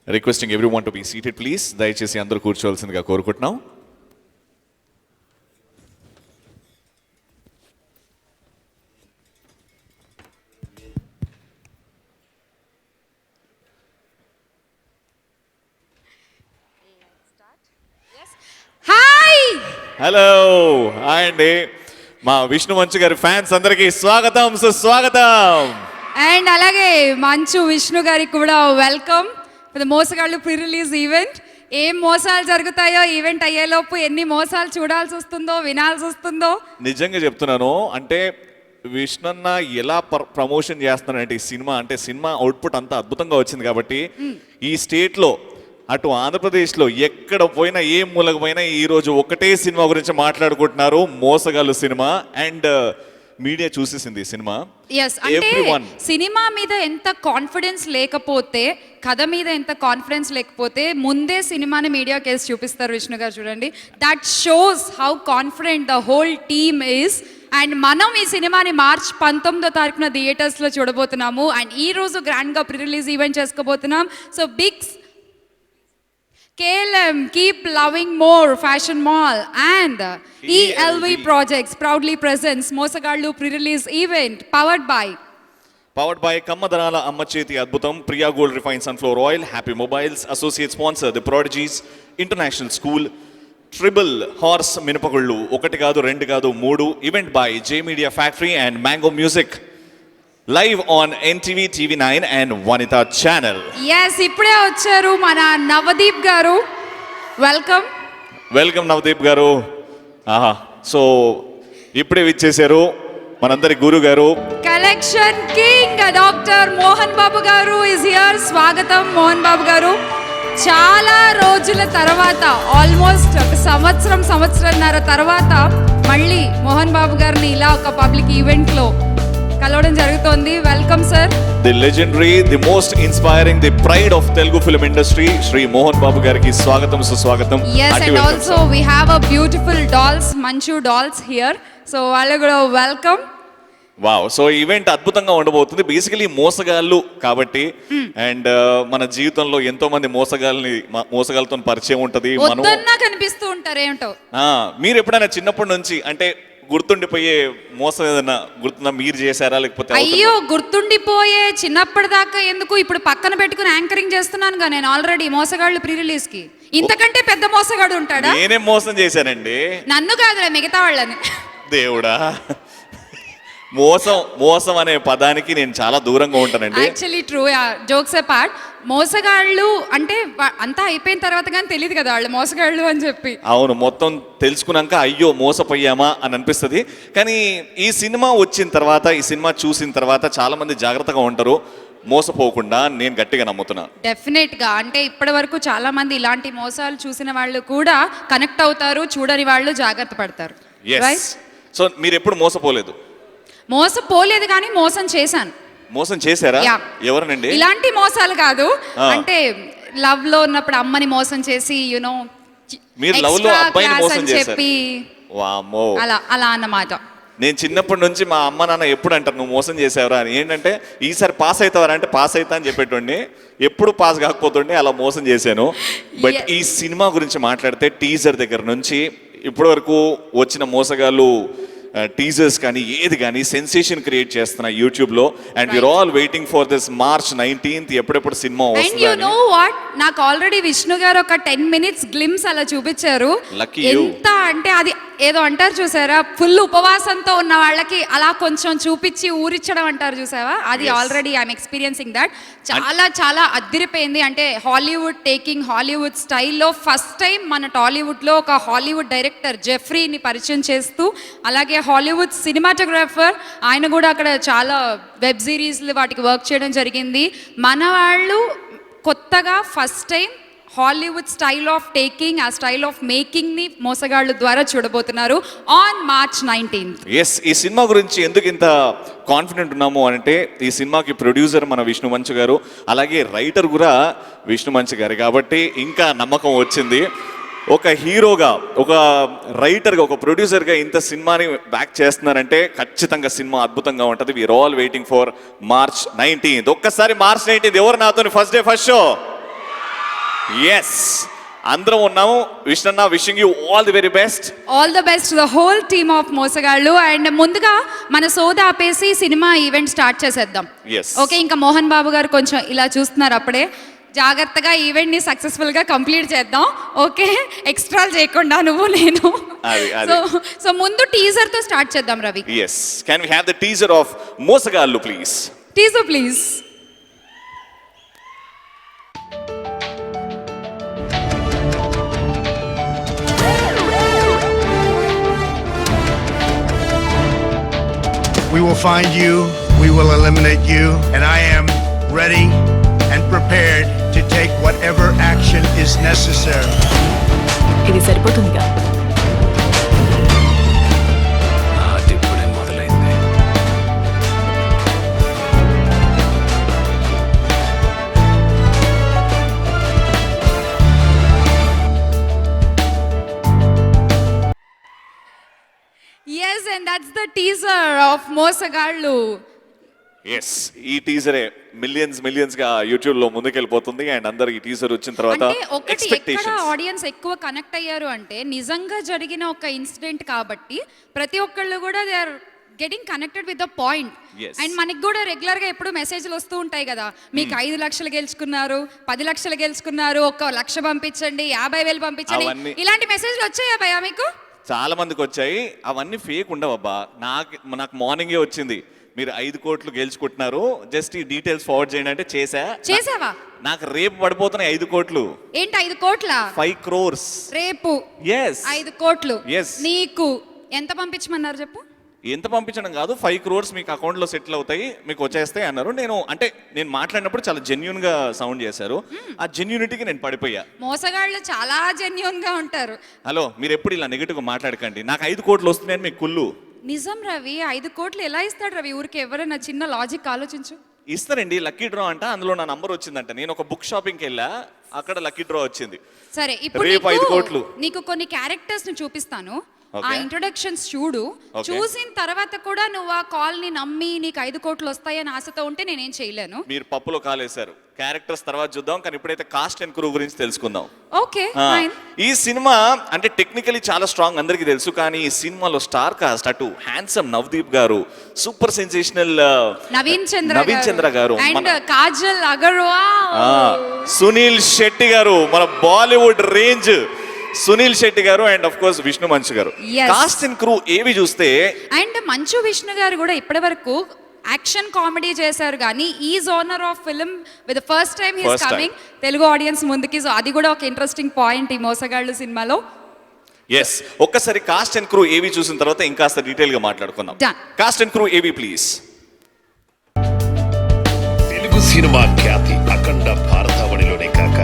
Requesting everyone to be seated please. దయచేసి అందరూ కూర్చోవలసిందిగా కోరుకుంటున్నాం. హలో, హాయ్ అండి. మా విష్ణు మంచు గారి ఫ్యాన్స్ అందరికీ స్వాగతం, సుస్వాగతం. అండ్ అలాగే మంచు విష్ణు గారికి కూడా వెల్కమ్ ఫర్ ద మోసగాళ్ళు ప్రీ రిలీజ్ ఈవెంట్. ఏం మోసాలు జరుగుతాయో, ఈవెంట్ అయ్యేలోపు ఎన్ని మోసాలు చూడాల్సి వస్తుందో, వినాల్సి వస్తుందో. నిజంగా చెప్తున్నాను, అంటే విష్ణన్న ఎలా ప్రమోషన్ చేస్తున్నారంటే ఈ సినిమా, అంటే సినిమా అవుట్పుట్ అంతా అద్భుతంగా వచ్చింది కాబట్టి ఈ స్టేట్లో అటు ఆంధ్రప్రదేశ్లో ఎక్కడ పోయినా ఏ మూలకు పోయినా ఈరోజు ఒకటే సినిమా గురించి మాట్లాడుకుంటున్నారు, మోసగాళ్ళు సినిమా. అండ్ మీడియా చూసేసింది సినిమా. అంటే సినిమా మీద ఎంత కాన్ఫిడెన్స్ లేకపోతే, కథ మీద ఎంత కాన్ఫిడెన్స్ లేకపోతే ముందే సినిమాని మీడియా కేసు చూపిస్తారు విష్ణు గారు. చూడండి, that shows how confident the whole team is. And మనం ఈ సినిమాని మార్చ్ 19వ థియేటర్స్లో చూడబోతున్నాము. అండ్ ఈ రోజు గ్రాండ్గా ప్రీ రిలీజ్ ఈవెంట్ చేసుకోబోతున్నాం. So big KLM, Keep Loving More Fashion Mall and ELV Projects proudly presents Mosagallu pre-release event powered by కమ్మదనాల అమ్మ చేతి అద్భుతం, Priya gold refine sunflower oil, happy mobiles, associate sponsor The Prodigies international School, Triple Horse మినపగుళ్ళు, 1 కాదు 2 కాదు 3, event by J media Factory and Mango music, live on NTV TV9 and Vanitha channel. ఇప్పుడే వచ్చారు మన నవదీప్ గారు. వెల్కమ్ నవదీప్ గారు. సో ఇప్పుడే విచ్చేశారు మనందరి గురు గారు, collection king doctor Mohan Babu గారు ఇస్ హియర్. స్వాగతం మోహన్ బాబు గారు. చాలా రోజుల తర్వాత, ఆల్మోస్ట్ ఒక సంవత్సరంన్నర తర్వాత మళ్ళీ మోహన్ బాబు గారిని ఇలా ఒక పబ్లిక్ ఈవెంట్లో కలవడం జరుగుతోంది. Welcome sir. The legendary, the most inspiring, the pride of Telugu film industry Shri Mohan Babu గారికి స్వాగతం, సుస్వాగతం. And also we have a beautiful dolls, Manchu dolls here. So వాళ్ళు కూడా వెల్కమ్. వావ్. సో ఈవెంట్ అద్భుతంగా ఉండబోతుంది. బేసికలీ మోసగాళ్ళు కాబట్టి, అండ్ మన జీవితంలో ఎంతో మంది మోసగాళ్ళతో పరిచయం ఉంటది. మనం కనిపిస్తూ ఉంటారు ఏంటో. మీరు ఎప్పుడైనా చిన్నప్పటి నుంచి అంటే గుర్తుండిపోయే మోసం ఏదైనా గుర్తుందా? మీరు చేశారా లేకపోతే? అయ్యో, గుర్తుండిపోయే చిన్నప్పటిదాకా ఎందుకు, ఇప్పుడు పక్కన పెట్టుకుని యాంకరింగ్ చేస్తున్నానుగా నేను ఆల్రెడీ మోసగాళ్ళు ప్రీ రిలీజ్ కి. ఇంతకంటే పెద్ద మోసగాడు ఉంటాడా? నేనేం మోసం చేశానండి? నన్ను కాదులే, మిగతా వాళ్ళని. దేవుడా, మోసం అనే పదానికి నేను చాలా దూరంగా ఉంటానండి. యాక్చువల్లీ ట్రూ, జోక్స్ అపార్ట్, మోసగాళ్ళు అంటే అంతా అయిపోయిన తర్వాత కానీ తెలియదు కదా వాళ్ళు మోసగాళ్ళు అని చెప్పి. అవును, మొత్తం తెలుసుకున్నాక అయ్యో మోసపోయామా అని అనిపిస్తుంది. కానీ ఈ సినిమా వచ్చిన తర్వాత, ఈ సినిమా చూసిన తర్వాత చాలా మంది జాగ్రత్తగా ఉంటారు మోసపోకుండా, నేను గట్టిగా నమ్ముతున్నా. డెఫినెట్ గా, అంటే ఇప్పటి వరకు చాలా మంది ఇలాంటి మోసాలు చూసిన వాళ్ళు కూడా కనెక్ట్ అవుతారు, చూడని వాళ్ళు జాగ్రత్త పడతారు. సో మీరు ఎప్పుడు మోసపోలేదు? మోసపోలేదు కానీ మోసం చేశాను. మోసం చేశారా? ఎవరినండి? ఇలాంటి మోసాలు కాదు, అంటే లవ్ లో ఉన్నప్పుడు అమ్మని మోసం చేసి, యునో, మీరు లవ్ లో అబ్బాయిని మోసం చేశారు. వామ్మో, అలా అన్నమాట. నేను చిన్నప్పటి నుంచి మా అమ్మ నాన్న ఎప్పుడు అంటారు నువ్వు మోసం చేసావురా అని. ఏంటంటే ఈసారి పాస్ అవుతావరా అంటే పాస్ అవుతా అని చెప్పేటోండి, ఎప్పుడు పాస్ కాకపోతుండే, అలా మోసం చేశాను. బట్ ఈ సినిమా గురించి మాట్లాడితే టీజర్ దగ్గర నుంచి ఇప్పటి వరకు వచ్చిన మోసగాళ్ళు టీజర్స్ కానీ ఏది కానీ సెన్సేషన్ క్రియేట్ చేస్తున్నా యూట్యూబ్లో. And we're all waiting for this March 19th ఎప్పుడెప్పుడు సినిమా వస్తుంది. యు నో వాట్, నాకు ఆల్రెడీ విష్ణు గారు ఒక 10 minutes గ్లిమ్స్ అలా చూపించారు. ఎంత అంటే అది ఏదో అంటారు చూసారా, ఫుల్ ఉపవాసంతో ఉన్న వాళ్ళకి అలా కొంచెం చూపించి ఊరిచ్చడం అంటారు చూసావా, అది ఆల్రెడీ ఐఎమ్ ఎక్స్పీరియన్సింగ్ దట్. చాలా చాలా అద్దిరిపోయింది. అంటే హాలీవుడ్ టేకింగ్ హాలీవుడ్ స్టైల్లో ఫస్ట్ టైం మన టాలీవుడ్లో ఒక హాలీవుడ్ డైరెక్టర్ జెఫ్రీని పరిచయం చేస్తూ, అలాగే హాలీవుడ్ సినిమాటోగ్రాఫర్ ఆయన కూడా అక్కడ చాలా వెబ్ సిరీస్లు వాటికి వర్క్ చేయడం జరిగింది. మన వాళ్ళు కొత్తగా first time Hollywood style of taking, ఆ స్టైల్ ఆఫ్ మేకింగ్ ని మోసగాళ్ళు ద్వారా చూడబోతున్నారు ఆన్ March 19th. ఈ సినిమా గురించి ఎందుకు ఇంత కాన్ఫిడెంట్ ఉన్నాము అంటే, ఈ సినిమాకి ప్రొడ్యూసర్ మన విష్ణు మంచు గారు, అలాగే రైటర్ కూడా విష్ణు మంచు గారు, కాబట్టి ఇంకా నమ్మకం వచ్చింది. ఒక హీరోగా, ఒక రైటర్గా, ఒక ప్రొడ్యూసర్గా ఇంత సినిమాని బ్యాక్ చేస్తున్నారంటే ఖచ్చితంగా సినిమా అద్భుతంగా ఉంటుంది. We're all waiting for March 19th. ఒక్కసారి March 19th ఎవరు నాతో first day first show yes, అందరం ఉన్నాము. విష్ణన్న, wishing you all the very best. All the best the whole team of Mosagallu. And ముందుగా మన సోదా ఆపేసి సినిమా ఈవెంట్ స్టార్ట్ చేసేద్దాం. Yes. ఓకే, ఇంకా మోహన్ బాబు గారు కొంచెం ఇలా చూస్తున్నారు, అప్పుడే జాగ్రత్తగా ఈవెంట్ని సక్సెస్ఫుల్గా కంప్లీట్ చేద్దాం. ఓకే, ఎక్స్ట్రాలు చేయకుండా నువ్వు నేను. సో ముందు టీజర్తో స్టార్ట్ చేద్దాం Ravi. Yes, can we have the teaser of Mosagallu please? Teaser please. We will find you, we will eliminate you, and I am ready and prepared to take whatever action is necessary. ఇది సరిపోతుందిగా. ఇప్పుడే మొదలైంది. Yes, and that's the teaser of మోసగాళ్ళు. Yes, ఈ టీజరే millions గా YouTube లో ముందుకెళ్ళిపోతుంది. And అందరు ఈ teaser వచ్చిన తర్వాత అంటే ఒకటి ఎక్కడ ఎక్స్పెక్టేషన్స్. ఆడియన్స్ ఎక్కువ కనెక్ట్ అయ్యారు అంటే నిజంగా జరిగిన ఒక ఇన్సిడెంట్ కాబట్టి ప్రతి ఒక్కళ్ళు కూడా they are getting connected with the point. Yes. And మనకి కూడా రెగ్యులర్ గా ఎప్పుడు మెసేజ్లు వస్తూ ఉంటాయి కదా, మీకు 5 లక్షలు గెలుచుకున్నారు, 10 లక్షలు గెలుచుకున్నారు, 1 లక్ష పంపించండి, 50,000 పంపించండి, అవన్నీ- ఇలాంటి మెసేజ్లు వచ్చాయా భయ్యా మీకు? చాలా మందికి వచ్చాయి. అవన్నీ ఫేక్ ఉండవబ్బా. నాకు మార్నింగే వచ్చింది, మీరు 5 కోట్లు గెలుచుకుంటున్నారు, జస్ట్ ఈ డీటెయిల్స్ ఫార్వర్డ్ చేయండి అంటే చేసావా? నాకు రేపు పడిపోతున్నాయి 5 కోట్లు. ఏంటి 5 కోట్ల? 5 crores. రేపు ఎస్, 5 కోట్లు. Yes. నీకు ఎంత పంపించమన్నారు చెప్పు? ఎంత పంపించడం కాదు, 5 crores మీకు అకౌంట్ లో సెటిల్ అవుతాయి, మీకు వచ్చేస్తాయి అన్నారు. నేను మాట్లాడినప్పుడు చాలా జెన్యున్ గా సౌండ్ చేశారు. ఆ జెన్యూనిటీకి నేను పడిపోయా. మోసగాళ్ళు చాలా జెన్యూన్ గా ఉంటారు. హలో, మీరు ఎప్పుడు ఇలా నెగిటివ్ గా మాట్లాడకండి. నాకు 5 కోట్లు వస్తున్నాయని మీకు కుళ్ళు. నిజం రవి, 5 కోట్లు ఎలా ఇస్తాడు రవి ఊరికి? ఎవరైనా చిన్న లాజిక్ ఆలోచించు. ఇస్తారండి, లక్కీ డ్రా అంట. అందులో నా నంబర్ వచ్చిందంట. నేను ఒక బుక్ షాపింగ్కి వెళ్ళా, అక్కడ లక్కీ డ్రా వచ్చింది. సరే, ఇప్పుడు రేపు 5 కోట్లు. నీకు కొన్ని క్యారెక్టర్స్ ని చూపిస్తాను. ఆ Okay. ఇంట్రొడక్షన్స్ చూడు. Okay. చూసిన తర్వాత కూడా నువ్వు ఆ కాల్ ని నమ్మి నీకు 5 కోట్లు వస్తాయని ఆశతో ఉంటే నేనేం చేయలేను. మీరు పప్పులో కాలేశారు. క్యారెక్టర్స్ తర్వాత చూద్దాం, కానీ ఇప్పుడైతే కాస్ట్ అండ్ క్రూ గురించి తెలుసుకుందాం. ఓకే, ఆ, ఫైన్. ఈ సినిమా అంటే టెక్నికలీ చాలా స్ట్రాంగ్, అందరికీ తెలుసు. కానీ ఈ సినిమాలో స్టార్ కాస్ట్, అటు హ్యాండ్సమ్ నవదీప్ గారు, సూపర్ సెన్సేషనల్ నవీన్ చంద్ర గారు, అండ్ కాజల్ అగర్వాల్, సునీల్ శెట్టి గారు, మన బాలీవుడ్ రేంజ్ సునీల్ శెట్టి గారు, అండ్ ఆఫ్ కోర్స్ విష్ణు మంచు గారు. Yes. కాస్ట్ అండ్ క్రూ ఏవి చూస్తే అండ్ మంచు విష్ణు గారు కూడా ఇప్పటి వరకు యాక్షన్ కామెడీ చేశారు, కానీ ఈ genre of film with first time he's First time. Coming Telugu audience ముందుకి. సో అది కూడా ఒక ఇంట్రెస్టింగ్ పాయింట్ ఈ మోసగాళ్ళు సినిమాలో. ఎస్, ఒక్కసారి కాస్ట్ అండ్ క్రూ ఏవి చూసిన తర్వాత ఇంకాస్త డీటెయిల్ గా మాట్లాడుకుందాం. Done. కాస్ట్ అండ్ క్రూ ఏవి ప్లీజ్. తెలుగు సినిమా ఖ్యాతి అఖండ భారతావనిలోనే కాక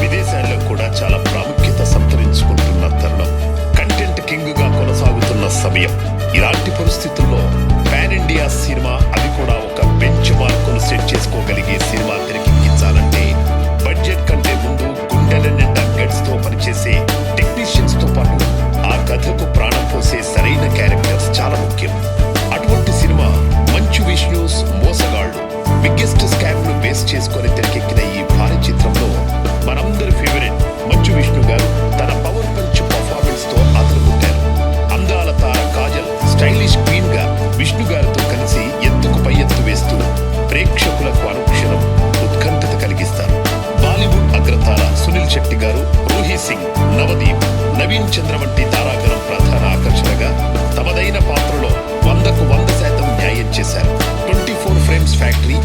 విదేశాల్లో కూడా చాలా ప్రాముఖ్యత సంతరించుకుంటున్న తరుణం. కంటెంట్ కింగ్ గా కొనసాగుతున్న సమయం. ఇలాంటి పరిస్థితుల్లో పాన్ ఇండియా సినిమా, అది కూడా ఒక బెంచ్ మార్కును సెట్ చేసుకోగలిగే సినిమా తెరకెక్కించాలంటే బడ్జెట్ కంటే ముందు గుండెల నిండా గట్స్ తో పనిచేసే టెక్నీషియన్స్ తో పాటు ఆ కథకు ప్రాణం పోసే సరైన క్యారెక్టర్స్ చాలా ముఖ్యం. అటువంటి సినిమా మంచు విష్ణుస్ మోసగాళ్ళు. బిగ్గెస్ట్ స్కామ్ ను బేస్ చేసుకొని తెరకెక్కిన ఈ భారీ చిత్రంలో మనందరి ఫేవరెట్ మంచు విష్ణు గారు తన పవర్ పంచ్ పర్ఫార్మెన్స్ తో అదరగొట్టారు. అందాల తార కాజల్ స్టైలిష్ క్వీన్ గా విష్ణు గారితో కలిసి ఎత్తుకు పై ఎత్తు వేస్తూ ప్రేక్షకులకు అనుక్షణం ఉత్కంఠత కలిగిస్తారు. బాలీవుడ్ అగ్రతార సునీల్ శెట్టి గారు, రూహీ సింగ్, నవదీప్, నవీన్ చంద్ర వంటి తారాగణం ప్రధాన ఆకర్షణగా తమదైన పాత్రలో 100కు 100% న్యాయం చేశారు. 24 frames factory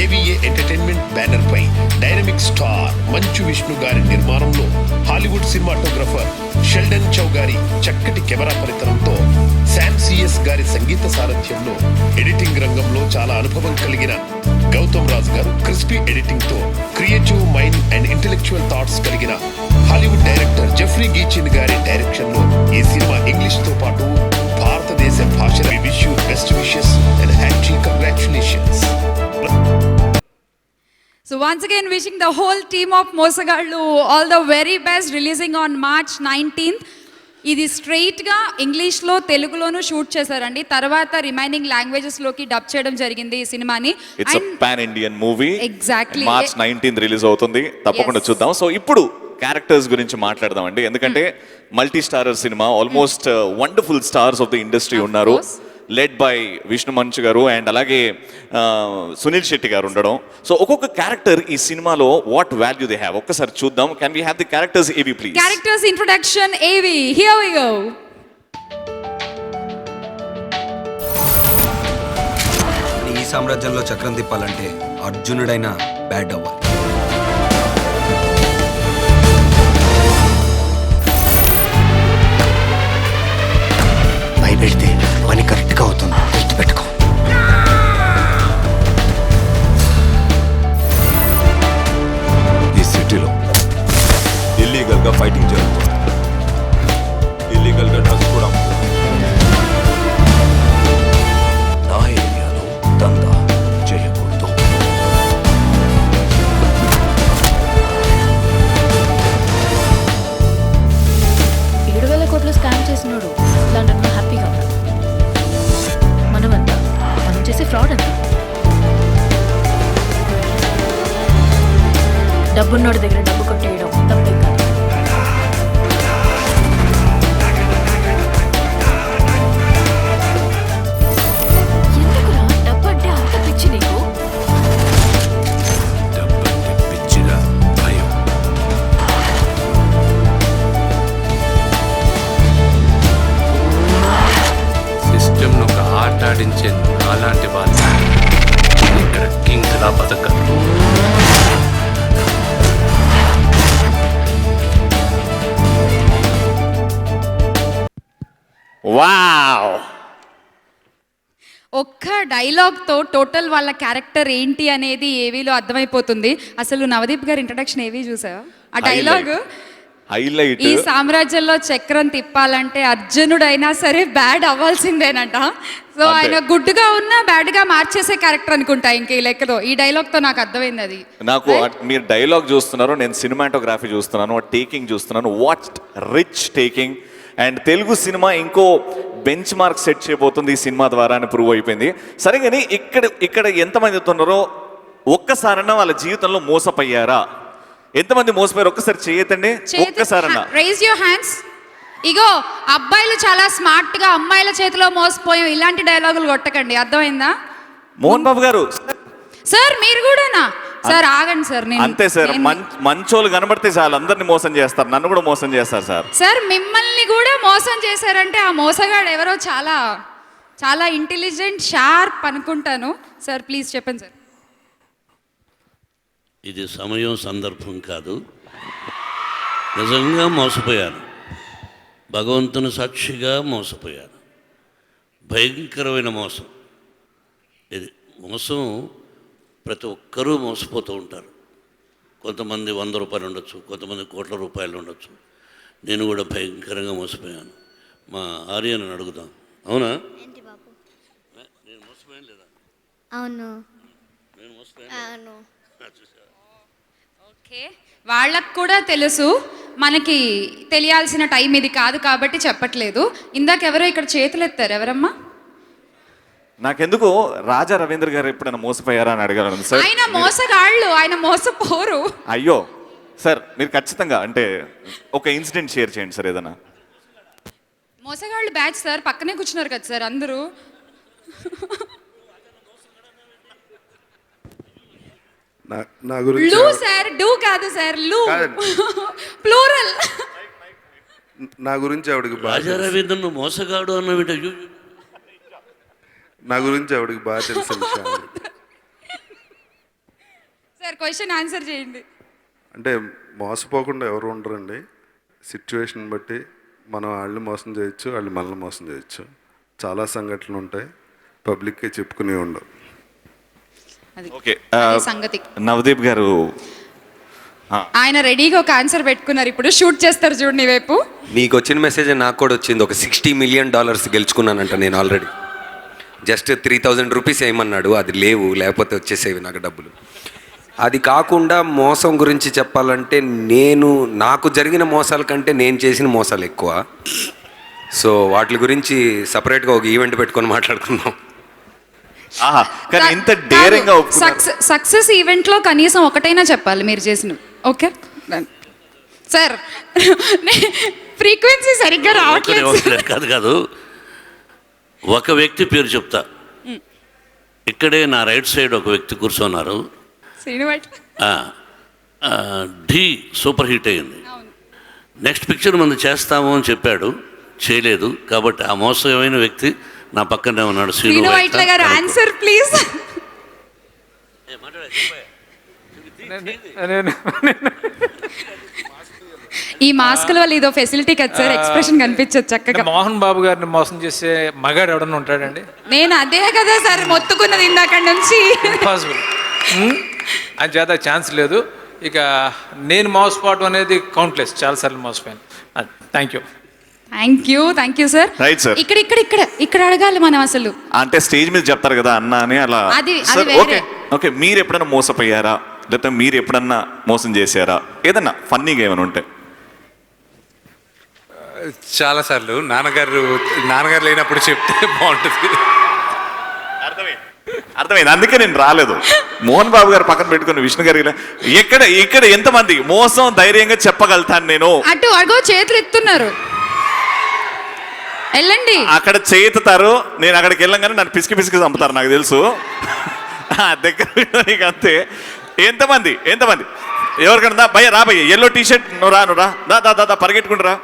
AVA entertainment banner పై డైనమిక్ స్టార్ మంచు విష్ణు గారి నిర్మాణంలో హాలీవుడ్ సినిమాటోగ్రఫర్ షెల్డన్ చౌ గారి చక్కటి కెమెరా పనితనంతో శామ్ సిఎస్ గారి సంగీత సారథ్యంలో ఎడిటింగ్ రంగంలో చాలా అనుభవం కలిగిన గౌతమ్ రాజ్ గారు క్రిస్పీ ఎడిటింగ్ తో creative mind and intellectual thoughts కలిగిన హాలీవుడ్ డైరెక్టర్ జెఫ్రీ గీచిన్ గారి డైరెక్షన్ లో ఈ సినిమా ఇంగ్లీష్ తో పాటు భారతదేశ భాషల wish you best wishes and happy congratulations. So once again wishing the whole team of మోసగాళ్ళు all the very best, releasing on March 19th. ఇది స్ట్రైట్ గా ఇంగ్లీష్ లో తెలుగులోను షూట్ చేశారండి. తర్వాత రిమైనింగ్ లాంగ్వేజెస్ లోకి డబ్ చేయడం జరిగింది ఈ సినిమాని. It's pan Indian movie. Exactly. March 19th release అవుతుంది, తప్పకుండా Yes. చూద్దాం. సో ఇప్పుడు క్యారెక్టర్స్ గురించి మాట్లాడదామండి, ఎందుకంటే multi starrer cinema, almost wonderful stars of the industry ఉన్నారు, లెడ్ బై విష్ణు మంచు గారు అండ్ అలాగే సునీల్ శెట్టి గారు ఉండడం. సో ఒక్కొక్క క్యారెక్టర్ ఈ సినిమాలో వాట్ వాల్యూ దే హ్యావ్ ఒక్కసారి చూద్దాం. Can we have the characters AV please? Characters introduction AV, here we go. ఈ సామ్రాజ్యంలో చక్రం తిప్పాలంటే అర్జునుడైన బ్యాడ్ అవ్వాలి. భయపెడితే పని కరెక్ట్గా అవుతుంది, గుర్తుపెట్టుకో. ఈ సిటీలో ఇల్లీగల్గా ఫైటింగ్ జరుగుతుంది, ఇల్లీగల్గా డ్రగ్స్ కూడా అమ్ముతున్నారు. నా ఏరియాలో దందా చేయకూడదు. 7,000 కోట్లు స్కామ్ చేసినాడు లండన్లో హ్యాపీగా ఉన్నాడు. మనమంతా మనం చేసే ఫ్రాడ్ అంతా. డబ్బున్నోడి దగ్గర డబ్బు కొట్టేయడం తప్పేం కాదు. ఎందుకురా డబ్బు అంటే అంత పిచ్చి నీకు? డబ్బంటే పిచ్చిగా భయం. సిస్టమ్ను ఒక ఆట ఆడించే అలాంటి వాళ్ళు ఇక్కడ కింగ్లా బతకరు. వావ్! ఒక్క డైలాగ్తో టోటల్ వాళ్ళ క్యారెక్టర్ ఏంటి అనేది ఏవీలో అర్థమైపోతుంది. అసలు నవదీప్ గారి ఇంట్రడక్షన్ ఏవి చూసావా? ఆ డైలాగ్, హైలైట్. ఈ సామ్రాజ్యంలో చక్రం తిప్పాలంటే అర్జునుడైనా సరే బ్యాడ్ అవ్వాల్సిందేనంట. సో అంతే. ఆయన గుడ్డుగా ఉన్నా బ్యాడ్గా మార్చేసే క్యారెక్టర్ అనుకుంటా ఇంక ఈ లెక్కలో. ఈ డైలాగ్తో నాకు అర్థమైంది అది. నాకు మీరు డైలాగ్ చూస్తున్నారు, నేను సినిమాటోగ్రఫీ చూస్తున్నాను, టేకింగ్ చూస్తున్నాను. What rich taking. And Telugu cinema ఇంకో బెంచ్ మార్క్ సెట్ చేయబోతుంది ఈ సినిమా ద్వారా అని ప్రూవ్ అయిపోయింది. సరే కానీ ఇక్కడ ఎంతమంది ఉన్నారో ఒక్కసారన్నా వాళ్ళ జీవితంలో మోసపోయారా? ఎంతమంది మోసపోయారు ఒక్కసారి చేయతండి, ఒక్కసారన్నా. Rise your hands. ఇగో అబ్బాయిలు చాలా స్మార్ట్ గా అమ్మాయిల చేతిలో మోసపోయాం, ఇలాంటి డైలాగులు కొట్టకండి, అర్థమైందా? మోహన్ బాబు గారు సార్ మీరు కూడానా? సార్ ఆగండి సార్. అంతే సార్, మంచోళ్ళు కనబడితే చాలు అందరిని మోసం చేస్తారు, నన్ను కూడా మోసం చేస్తారు సార్. సార్ మిమ్మల్ని కూడా మోసం చేశారంటే ఆ మోసగాడు ఎవరో చాలా చాలా ఇంటెలిజెంట్, షార్ప్ అనుకుంటాను. సార్ ప్లీజ్ చెప్పండి సార్. ఇది సమయం సందర్భం కాదు, నిజంగా మోసపోయాను, భగవంతుని సాక్షిగా మోసపోయాను. భయంకరమైన మోసం ఇది. మోసం ప్రతి ఒక్కరూ మోసపోతూ ఉంటారు. కొంతమంది 100 రూపాయలు ఉండొచ్చు, కొంతమంది కోట్ల రూపాయలు ఉండొచ్చు. నేను కూడా భయంకరంగా మోసపోయాను. మా ఆర్యను అడుగుదాం. అవునా? ఏంటి బాబు? నేను మోసపోయాను లేదా? అవును. నేను మోసపోయాను. అవును. ఓకే, వాళ్ళకు కూడా తెలుసు, మనకి తెలియాల్సిన టైం ఇది కాదు కాబట్టి చెప్పట్లేదు. ఇందాక ఎవరో ఇక్కడ చేతులు ఎత్తారు, ఎవరమ్మా? నాకెందుకు రాజా రవీంద్ర గారు ఎప్పుడైనా మోసపోయారా అని అడగాలను సార్. ఆయన మోసగాళ్ళు, ఆయన మోసపోరు. అయ్యో సార్, మీరు ఖచ్చితంగా అంటే ఒక ఇన్సిడెంట్ షేర్ చేయండి సార్ ఏదైనా. మోసగాళ్ళు బ్యాచ్ సార్, పక్కనే కూర్చున్నారు కదా సార్ అందరూ. నా గురించి లూ సార్, డూ కాదు సార్, లూ ప్లూరల్. నా గురించి ఆవిడకి రాజా రవీంద్రను మోసగాడు అన్న నా గురించి ఆవిడకి బాగా తెలిసిన విషయం. సార్ క్వశ్చన్ ఆన్సర్ చేయండి. అంటే మోసపోకుండా ఎవరు ఉండరండి. సిచ్యువేషన్ బట్టి మనం వాళ్ళని మోసం చేయొచ్చు, వాళ్ళు మనల్ని మోసం చేయొచ్చు. చాలా సంఘటనలు ఉంటాయి, పబ్లిక్కే చెప్పుకునే ఉండవు. ఓకే, సంగతి. నవదీప్ గారు ఆయన రెడీగా ఒక ఆన్సర్ పెట్టుకున్నారు, ఇప్పుడు షూట్ చేస్తారు చూడండి వైపు. నీకు వచ్చిన మెసేజ్ నాకు కూడా వచ్చింది. ఒక $60 మిలియన్ గెలుచుకున్నానంట నేను ఆల్రెడీ. జస్ట్ 3,000 రూపీస్ వేయమన్నాడు, అది లేవు, లేకపోతే వచ్చేసేవి నాకు డబ్బులు. అది కాకుండా మోసం గురించి చెప్పాలంటే నాకు జరిగిన మోసాల కంటే నేను చేసిన మోసాలు ఎక్కువ. సో వాటి గురించి సపరేట్గా ఒక ఈవెంట్ పెట్టుకొని మాట్లాడుకుందాం. కానీ ఇంత డేరింగ్ గా సక్సెస్ ఈవెంట్ లో కనీసం ఒకటైనా చెప్పాలి మీరు చేసిన. ఓకే, సార్ ఫ్రీక్వెన్సీ సరిగ్గా రావట్లేదు సార్. కాదు ఒక వ్యక్తి పేరు చెప్తా. ఇక్కడే నా రైట్ సైడ్ ఒక వ్యక్తి కూర్చున్నారు. శ్రీను వైట్ల. ఢీ సూపర్ హిట్ అయింది. నెక్స్ట్ పిక్చర్ మనం చేస్తాము అని చెప్పాడు, చేయలేదు. కాబట్టి ఆ మోసమైన వ్యక్తి నా పక్కనే ఉన్నాడు. శ్రీను వైట్ల గారు ఆన్సర్ ప్లీజ్. ఈ మాస్కుల వల్ల ఇదో ఫెసిలిటీ కదా సార్, ఎక్స్ప్రెషన్ కనిపించదు చక్కగా. మోహన్ బాబు గారిని మోసం చేసే మగాడు ఎవడన్నా ఉంటాడండి? నేను అదే కదా సార్ మొత్తుకున్నది ఇందాక నుంచి. ఇంపాసిబుల్. అని చేత ఛాన్స్ లేదు. ఇక నేను మోసపోవడం అనేది కౌంట్లెస్, చాలాసార్లు మోసపోయాను. Thank you. Thank you sir. Right sir. ఇక్కడ అడగాలి మనం అసలు. అంటే స్టేజ్ మీద చెప్తారు కదా అన్న అని అలా. అది ఓకే ఓకే. మీరు ఎప్పుడన్నా మోసపోయారా, లేకపోతే మీరు ఎప్పుడన్నా మోసం చేశారా? ఏదన్నా ఫన్నీగా ఏమైనా ఉంటే. చాలాసార్లు నాన్నగారు లేనప్పుడు చెప్తే బాగుంటుంది. అర్థమైంది. అందుకే నేను రాలేదు. మోహన్ బాబు గారు పక్కన పెట్టుకుని విష్ణు గారి ఇక్కడ ఎంతమంది మోసం ధైర్యంగా చెప్పగలుగుతాను నేను? అగో చేతులు ఎత్తున్నారు, వెళ్ళండి. అక్కడ చేతుతారు, నేను అక్కడికి వెళ్ళంగానే నన్ను పిసికి చంపుతారు నాకు తెలుసు. దగ్గర అంతే. ఎంతమంది ఎవరికన్నా భయ్య రా భయ్య, ఎల్లో టీ షర్ట్ నువ్వు రా పరిగెట్టుకుంటురా.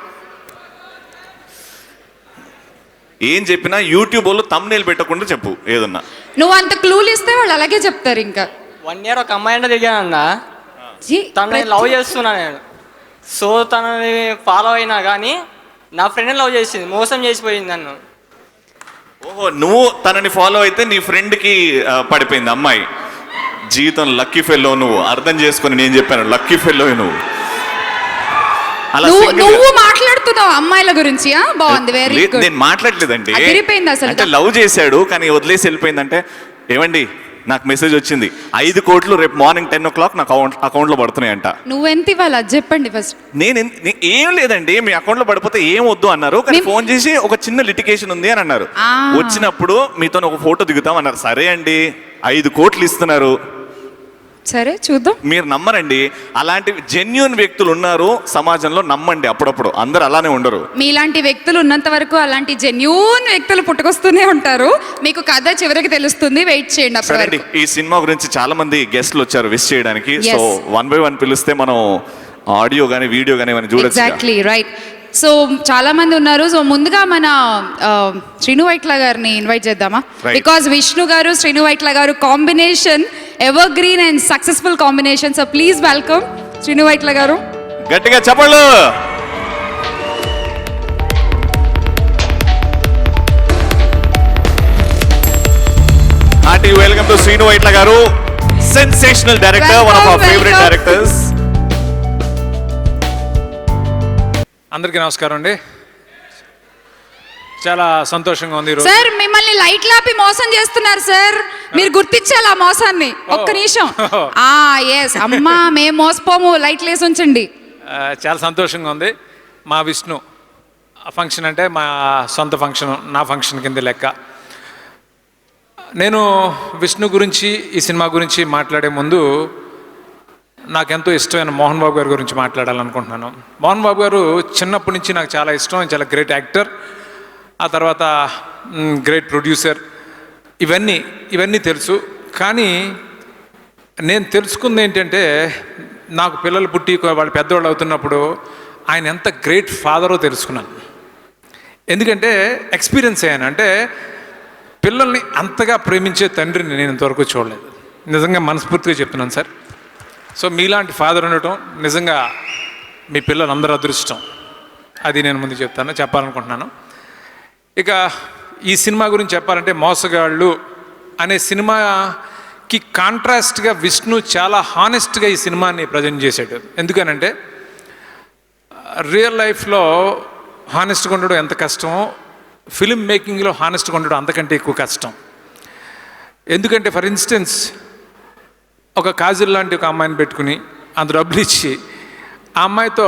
ఏం చెప్పినా యూట్యూబ్ వాళ్ళు తమ్నేల్ పెట్టకుండా చెప్పు ఏదన్నా. నువ్వు అంత క్లూలు ఇస్తే వాళ్ళు అలాగే చెప్తారు. ఇంకా 1 year ఒక అమ్మాయి దిగానన్నా, తనని లవ్ చేస్తున్నా నేను. సో తనని ఫాలో అయినా కానీ నా ఫ్రెండ్ లవ్ చేసింది, మోసం చేసిపోయింది నన్ను. ఓహో, నువ్వు తనని ఫాలో అయితే నీ ఫ్రెండ్కి పడిపోయింది అమ్మాయి. జీవితం లక్కీ ఫెల్లో. నువ్వు అర్థం చేసుకుని నేను చెప్పాను, లక్కీ ఫెల్లో నువ్వు. నువ్వు మాట్లాడుతున్నావు అమ్మాయిల గురించి. బాగుంది, వెరీ గుడ్. నేను మాట్లాడలేదండి. అదిరిపోయింది అసలు. అంటే లవ్ చేశాడు కానీ వదిలేసి వెళ్ళిపోయిందంటే, ఏమండి నాకు మెసేజ్ వచ్చింది 5 కోట్లు రేపు మార్నింగ్ 10 o'clock నాకు అకౌంట్లో పడుతున్నాయంట. నువ్వెంత ఇవ్వాలి అది చెప్పండి ఫస్ట్. నేను ఏం లేదండి, మీ అకౌంట్లో పడిపోతే ఏం వద్దు అన్నారు. కానీ ఫోన్ చేసి ఒక చిన్న లిటికేషన్ ఉంది అని అన్నారు. వచ్చినప్పుడు మీతో ఒక ఫోటో దిగుతాం అన్నారు. సరే అండి, 5 కోట్లు ఇస్తున్నారు. సరే చూద్దాం. మీరు నమ్మరండి, అలాంటి జెన్యూన్ వ్యక్తులు ఉన్నారు సమాజంలో. నమ్మండి, అప్పుడప్పుడు అందరు అలానే ఉండరు. మీలాంటి వ్యక్తులు ఉన్నంత వరకు అలాంటి జెన్యూన్ వ్యక్తులు పుట్టుకొస్తూనే ఉంటారు. మీకు కథ చివరికి తెలుస్తుంది, వెయిట్ చేయండి. సరే, ఈ సినిమా గురించి చాలా మంది గెస్ట్లు వచ్చారు విష్ చేయడానికి. సో 1 by 1 పిలిస్తే మనం ఆడియో కానీ వీడియో కానీ మనం చూడొచ్చు. Exactly right. సో చాలా మంది ఉన్నారు. సో ముందుగా మన శ్రీను వైట్ల గారిని ఇన్వైట్ చేద్దామా? బికాజ్ విష్ణు గారు శ్రీను వైట్ల గారు combination evergreen and successful combination. So please welcome Srinu Vaitla గారు. గట్టిగా చెప్పండి. Hearty welcome to Srinu Vaitla గారు, sensational director, one of our favourite directors. అందరికీ నమస్కారం అండి. చాలా సంతోషంగా ఉంది ఈరోజు. సార్ మిమ్మల్ని లైట్ లాపి మోసం చేస్తున్నారు సార్, మీరు గుర్తించాలి ఆ మోసాన్ని. ఒక్క నిమిషం. ఎస్ అమ్మా, మేము మోసపోము, లైట్ లేసి ఉంచండి. చాలా సంతోషంగా ఉంది. మా విష్ణు ఫంక్షన్ అంటే మా సొంత ఫంక్షన్, నా ఫంక్షన్ కింద లెక్క. నేను విష్ణు గురించి, ఈ సినిమా గురించి మాట్లాడే ముందు నాకెంతో ఇష్టమైన మోహన్ బాబు గారి గురించి మాట్లాడాలనుకుంటున్నాను. మోహన్ బాబు గారు చిన్నప్పటి నుంచి నాకు చాలా ఇష్టం. చాలా గ్రేట్ యాక్టర్, ఆ తర్వాత గ్రేట్ ప్రొడ్యూసర్, ఇవన్నీ తెలుసు. కానీ నేను తెలుసుకుంది ఏంటంటే, నాకు పిల్లలు పుట్టి వాళ్ళు పెద్దవాళ్ళు అవుతున్నప్పుడు ఆయన ఎంత గ్రేట్ ఫాదరో తెలుసుకున్నాను. ఎందుకంటే ఎక్స్పీరియన్స్ అయ్యాను. అంటే పిల్లల్ని అంతగా ప్రేమించే తండ్రిని నేను ఇంతవరకు చూడలేదు. నిజంగా మనస్ఫూర్తిగా చెప్తున్నాను సార్. సో మీలాంటి ఫాదర్ ఉండటం నిజంగా మీ పిల్లలందరూ అదృష్టం. అది నేను ముందు చెప్పాలనుకుంటున్నాను. ఇక ఈ సినిమా గురించి చెప్పాలంటే, మోసగాళ్ళు అనే సినిమాకి కాంట్రాస్ట్గా విష్ణు చాలా హానెస్ట్గా ఈ సినిమాని ప్రజెంట్ చేశాడు. ఎందుకనంటే రియల్ లైఫ్లో హానెస్ట్గా ఉండడం ఎంత కష్టమో, ఫిల్మ్ మేకింగ్లో హానెస్ట్గా ఉండడం అంతకంటే ఎక్కువ కష్టం. ఎందుకంటే ఫర్ ఇన్స్టెన్స్, ఒక కాజల్ లాంటి ఒక అమ్మాయిని పెట్టుకుని అంత డబ్బులు ఇచ్చి ఆ అమ్మాయితో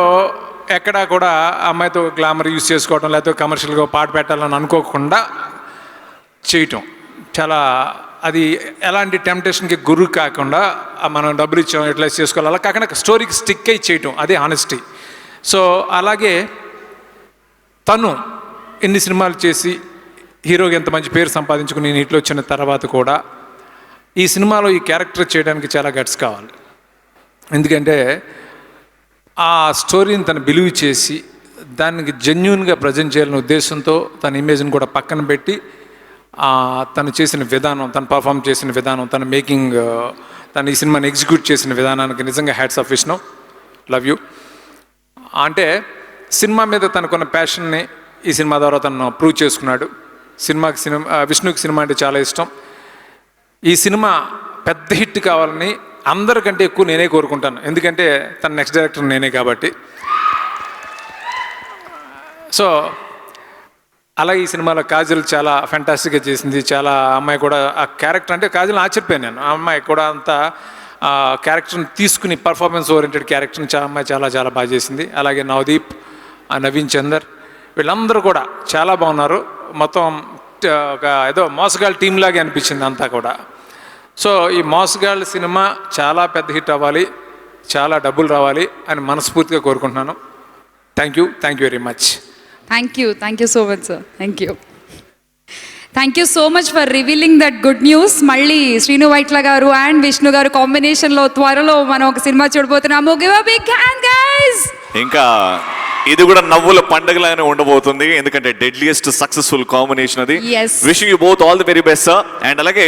ఎక్కడా కూడా ఆ అమ్మాయితో గ్లామర్ యూస్ చేసుకోవడం, లేకపోతే కమర్షియల్గా పాట పెట్టాలని అనుకోకుండా చేయటం చాలా, అది ఎలాంటి టెంప్టేషన్కి గురి కాకుండా మనం డబ్బులు ఇచ్చాం యూటిలైజ్ చేసుకోవాలి అలా కాకుండా స్టోరీకి స్టిక్ అయి చేయటం, అదే హానెస్టీ. సో అలాగే తను ఎన్ని సినిమాలు చేసి హీరోకి ఎంత మంచి పేరు సంపాదించుకుని నీటిలో వచ్చిన తర్వాత కూడా ఈ సినిమాలో ఈ క్యారెక్టర్ చేయడానికి చాలా గట్స్ కావాలి. ఎందుకంటే ఆ స్టోరీని తను బిలీవ్ చేసి దానికి జెన్యున్గా ప్రజెంట్ చేయాలనే ఉద్దేశంతో తన ఇమేజ్ని కూడా పక్కన పెట్టి తను చేసిన విధానం, తను పర్ఫామ్ చేసిన విధానం, తన మేకింగ్, తను ఈ సినిమాని ఎగ్జిక్యూట్ చేసిన విధానానికి నిజంగా hats off Vishnu, love you. అంటే సినిమా మీద తనకున్న ప్యాషన్ని ఈ సినిమా ద్వారా తను ప్రూవ్ చేసుకున్నాడు. విష్ణుకి సినిమా అంటే చాలా ఇష్టం. ఈ సినిమా పెద్ద హిట్ కావాలని అందరికంటే ఎక్కువ నేనే కోరుకుంటాను, ఎందుకంటే తన నెక్స్ట్ డైరెక్టర్ నేనే కాబట్టి. సో అలాగే ఈ సినిమాలో కాజల్ చాలా ఫ్యాంటాస్టిక్గా చేసింది. చాలా అమ్మాయి కూడా ఆ క్యారెక్టర్, అంటే కాజల్ ఆశ్చర్యపోయాను నేను, ఆ అమ్మాయి కూడా అంత క్యారెక్టర్ని తీసుకుని పర్ఫార్మెన్స్ ఓరియంటెడ్ క్యారెక్టర్ని అమ్మాయి చాలా చాలా బాగా చేసింది. అలాగే నవదీప్, నవీన్ చందర్, వీళ్ళందరూ కూడా చాలా బాగున్నారు. మొత్తం ఒక ఏదో మోసగాళ్ళ టీం లాగే అనిపించింది అంతా కూడా. సో ఈ మోసగాళ్ళ సినిమా చాలా పెద్ద హిట్ అవ్వాలి, చాలా డబ్బులు రావాలి అని మనస్ఫూర్తిగా కోరుకుంటున్నాను. Thank you very much. Thank you so much sir. Thank you so much for revealing that good news. మళ్ళీ శ్రీను వైట్ల గారు అండ్ విష్ణు గారు కాంబినేషన్లో త్వరలో మనం ఒక సినిమా చూడబోతున్నాము. Give a big hand guys. ఇంకా ఇది కూడా నవ్వుల పండుగలాగానే ఉండబోతుంది, ఎందుకంటే డెడ్లియెస్ట్ సక్సెస్ఫుల్ కాంబినేషన్ అది. Wishing you both all the very best sir. And అలాగే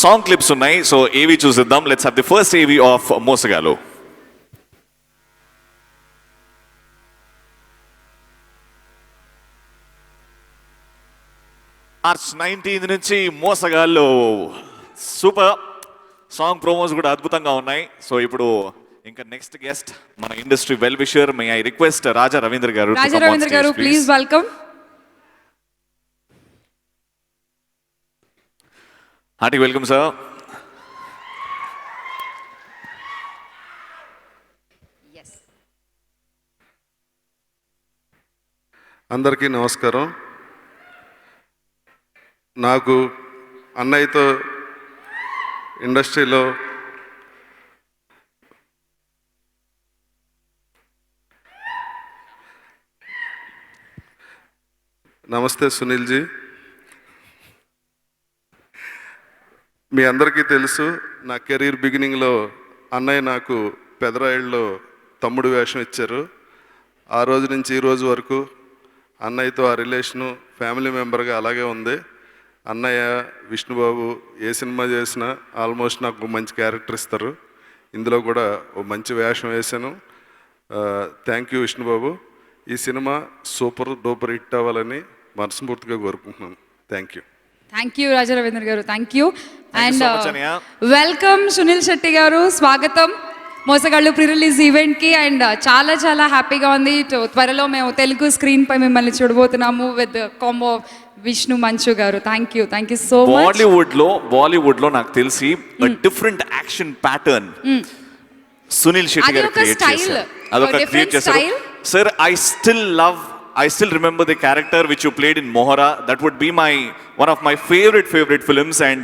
సాంగ్ క్లిప్స్ ఉన్నాయి, సో ఏవి చూసిద్దాం. Let's have the first AV of Mosagallu. March 19 నుంచి మోసగాళ్ళు సూపర్ సాంగ్ ప్రోమోస్ కూడా అద్భుతంగా ఉన్నాయి. సో ఇప్పుడు ఇంకా నెక్స్ట్ గెస్ట్ మన industry well wisher, may I request Raja Ravindra గారు please welcome. Hearty welcome sir. అందరికీ నమస్కారం. నాకు అన్నయ్యతో ఇండస్ట్రీలో నమస్తే సునీల్జీ. మీ అందరికీ తెలుసు, నా కెరీర్ బిగినింగ్లో అన్నయ్య నాకు పెదరాయిల్లో తమ్ముడు వేషం ఇచ్చారు. ఆ రోజు నుంచి ఈ రోజు వరకు అన్నయ్యతో ఆ రిలేషను ఫ్యామిలీ మెంబర్గా అలాగే ఉంది. అన్నయ్య, విష్ణుబాబు ఏ సినిమా చేసినా ఆల్మోస్ట్ నాకు మంచి క్యారెక్టర్ ఇస్తారు. ఇందులో కూడా ఓ మంచి వేషం వేశాను. Thank you Vishnubabu. ఈ సినిమా సూపర్ డూపర్ హిట్ అవ్వాలని మనస్ఫూర్తిగా కోరుకుంటున్నాను. థ్యాంక్ యూ రాజా రవీంద్ర గారు. Thank you and welcome Sunil Shetty గారు. స్వాగతం మోసగాళ్ళు ప్రీ రిలీజ్ ఈవెంట్కి. అండ్ చాలా చాలా హ్యాపీగా ఉంది. త్వరలో మేము తెలుగు స్క్రీన్ పై మిమ్మల్ని చూడబోతున్నాము విత్ కాంబో విష్ణు మంచు గారు. Thank you so much. Bollywood లో నాకు తెలిసి different action pattern Sunil Shetty గారు క్రియేట్ చేశారు. అదొక క్రియేట్ చేశారు sir. I still remember the character which you played in Mohara. That would be one of my favorite films, and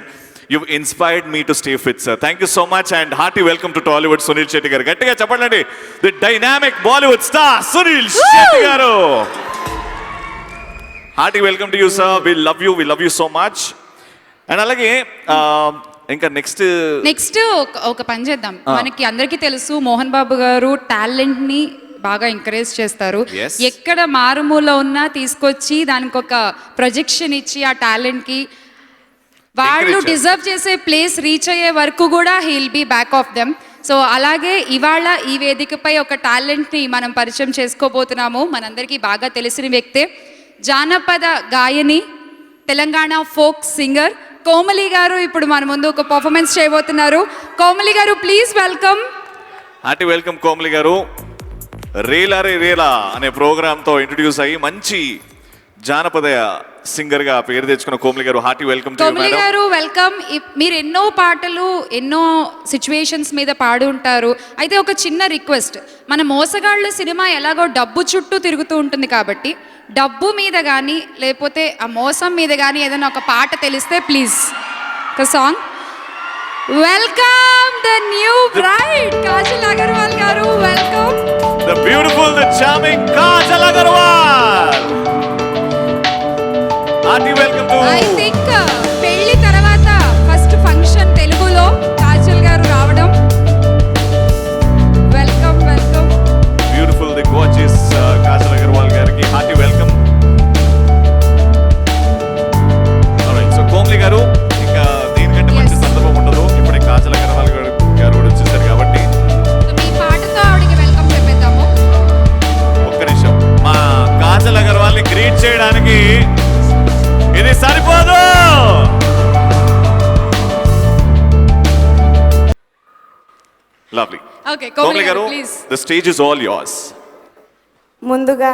you've inspired me to stay fit, sir. Thank you so much, and hearty welcome to Tollywood, Sunil Shetty garu. Gattiga cheppalandi, the dynamic Bollywood star Sunil Shetty garu. Hearty welcome to you, sir. We love you so much. And alage ఇంకా next ఒక పని చేద్దాం. మనకి అందరికీ తెలుసు మోహన్ బాబు గారు talent ని బాగా ఎంకరేజ్ చేస్తారు. ఎక్కడ మారుమూల ఉన్నా తీసుకొచ్చి దానికి ఒక ప్రొజెక్షన్ ఇచ్చి ఆ టాలెంట్ కి వాళ్ళు డిజర్వ్ చేసే ప్లేస్ రీచ్ అయ్యే వరకు కూడా he'll be back of them. So అలాగే ఇవాళ ఈ వేదికపై ఒక టాలెంట్ని మనం పరిచయం చేసుకోబోతున్నాము. మనందరికీ బాగా తెలిసిన వ్యక్తే, జానపద గాయని, తెలంగాణ ఫోక్ సింగర్ కోమలి గారు ఇప్పుడు మన ముందు ఒక పర్ఫార్మెన్స్ చేయబోతున్నారు. కోమలి గారు please welcome. Hearty welcome Komali గారు. రేలా రే రేలా అనే ప్రోగ్రామ్తో ఇంట్రడ్యూస్ అయ్యి మంచి జానపద సింగర్ గా పేరు తెచ్చుకున్న కోమలి గారు, హార్టీ వెల్కమ్. కోమలి గారు వెల్కమ్. మీరు ఎన్నో పాటలు ఎన్నో సిచ్యువేషన్స్ మీద పాడి ఉంటారు. అయితే ఒక చిన్న రిక్వెస్ట్, మన మోసగాళ్ళు సినిమా ఎలాగో డబ్బు చుట్టూ తిరుగుతూ ఉంటుంది కాబట్టి డబ్బు మీద కానీ లేకపోతే ఆ మోసం మీద కానీ ఏదైనా ఒక పాట తెలిస్తే ప్లీజ్ ఒక song. Welcome the new bride, Kajal Agarwal garu. Welcome. The beautiful, the charming Kajal Agarwal. Hearty welcome to. I think పెళ్లి తర్వాత ఫస్ట్ ఫంక్షన్ తెలుగులో కాజల్ గారు రావడం. Welcome welcome. Beautiful, the gorgeous Kajal Agarwal గారికి hearty welcome. Alright, so కోమ్లి గారు ఇంకా దీనికంటే మంచి సందర్భం ఉండదు. ఇప్పుడే కాజల్ అగర్వాల్ గారు కూడా వచ్చేసారు కాబట్టి మీ పాటతో ఆవిడకి వెల్కమ్ చెప్పేద్దాము. ఒక్క నిమిషం, మా కాజల్ అగర్వాల్ ని గ్రీట్ చేయడానికి ఇది సరిపోదు. లవ్లీ. ఓకే కోమ్లి గారు, please. the stage is all yours. ముందుగా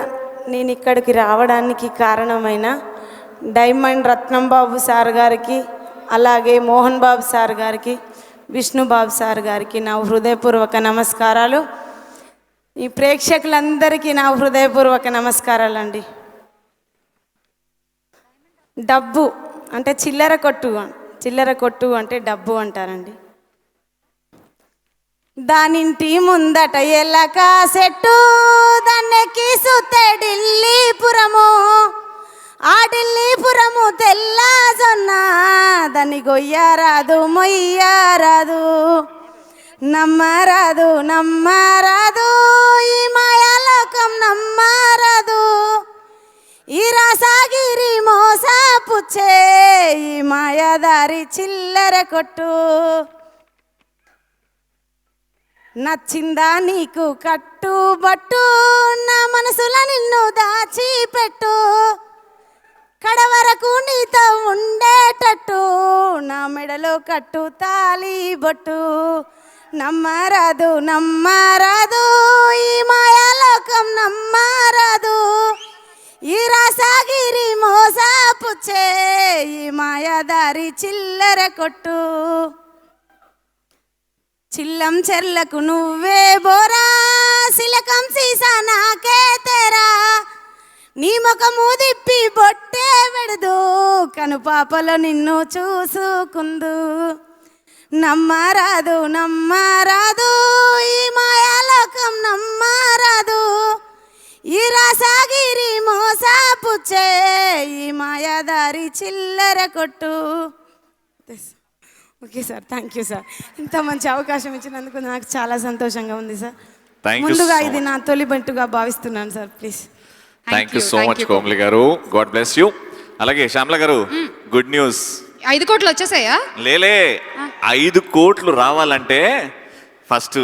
నేను ఇక్కడికి రావడానికి కారణమైన డైమండ్ రత్నం బాబు సార్ గారికి, అలాగే మోహన్ బాబు సార్ గారికి, విష్ణు బాబు సార్ గారికి నా హృదయపూర్వక నమస్కారాలు. ఈ ప్రేక్షకులందరికీ నా హృదయపూర్వక నమస్కారాలండి. డబ్బు అంటే చిల్లర కొట్టు అంటే డబ్బు అంటారండి. దానింటి ముందట ఎల్లక సెట్టు, దాన్నెక్కి సుత్తే ఢిల్లీపురము, ఆ ఢిల్లీపురము తెల్ల జొన్న, దాన్ని గొయ్యరాదు మొయ్యరాదు, నమ్మరాదు ఈ మాయాలోకం నమ్మరాదు, ఈ రాసాగిరి మోసపుచ్చే ఈ మాయాదారి చిల్లర కొట్టు. నచ్చిందా నీకు కట్టుబట్టు, నా మనసులో నిన్ను దాచిపెట్టు, కడవరకు నీతో ఉండేటట్టు, నా మెడలో కట్టు తాళి బొట్టు, నమ్మరాదు ఈ మాయాలోకం నమ్మరాదు, ఈ రాసాగిరి మోసపుచ్చే ఈ మాయాదారి చిల్లర కొట్టు. చిల్లం చెర్లకు నువ్వే బోరా, సిలకం సీసా నాకే తెరా, నీ ముఖము దిప్పి బొట్టే వెడదు, కనుపాపలో నిన్ను చూసుకుందు, నమ్మరాదు ఈ మాయాలోకం నమ్మరాదు, ఈ రాసాగిరి మోసపుచ్చే ఈ మాయాదారి చిల్లర కొట్టు. Okay sir, thank you sir. ఇంత మంచి అవకాశం ఇచ్చినందుకు నాకు చాలా సంతోషంగా ఉంది సార్. ముందుగా ఇది నా తొలి బంటుగా భావిస్తున్నాను sir. Please. Thank you so much కోమ్లి గారు, గాడ్ బ్లెస్ యూ. అలాగే శ్యామల గారు, గుడ్ న్యూస్. 5 కోట్లు వచ్చేసాయా? లేలే, 5 కోట్లు రావాలంటే ఫస్ట్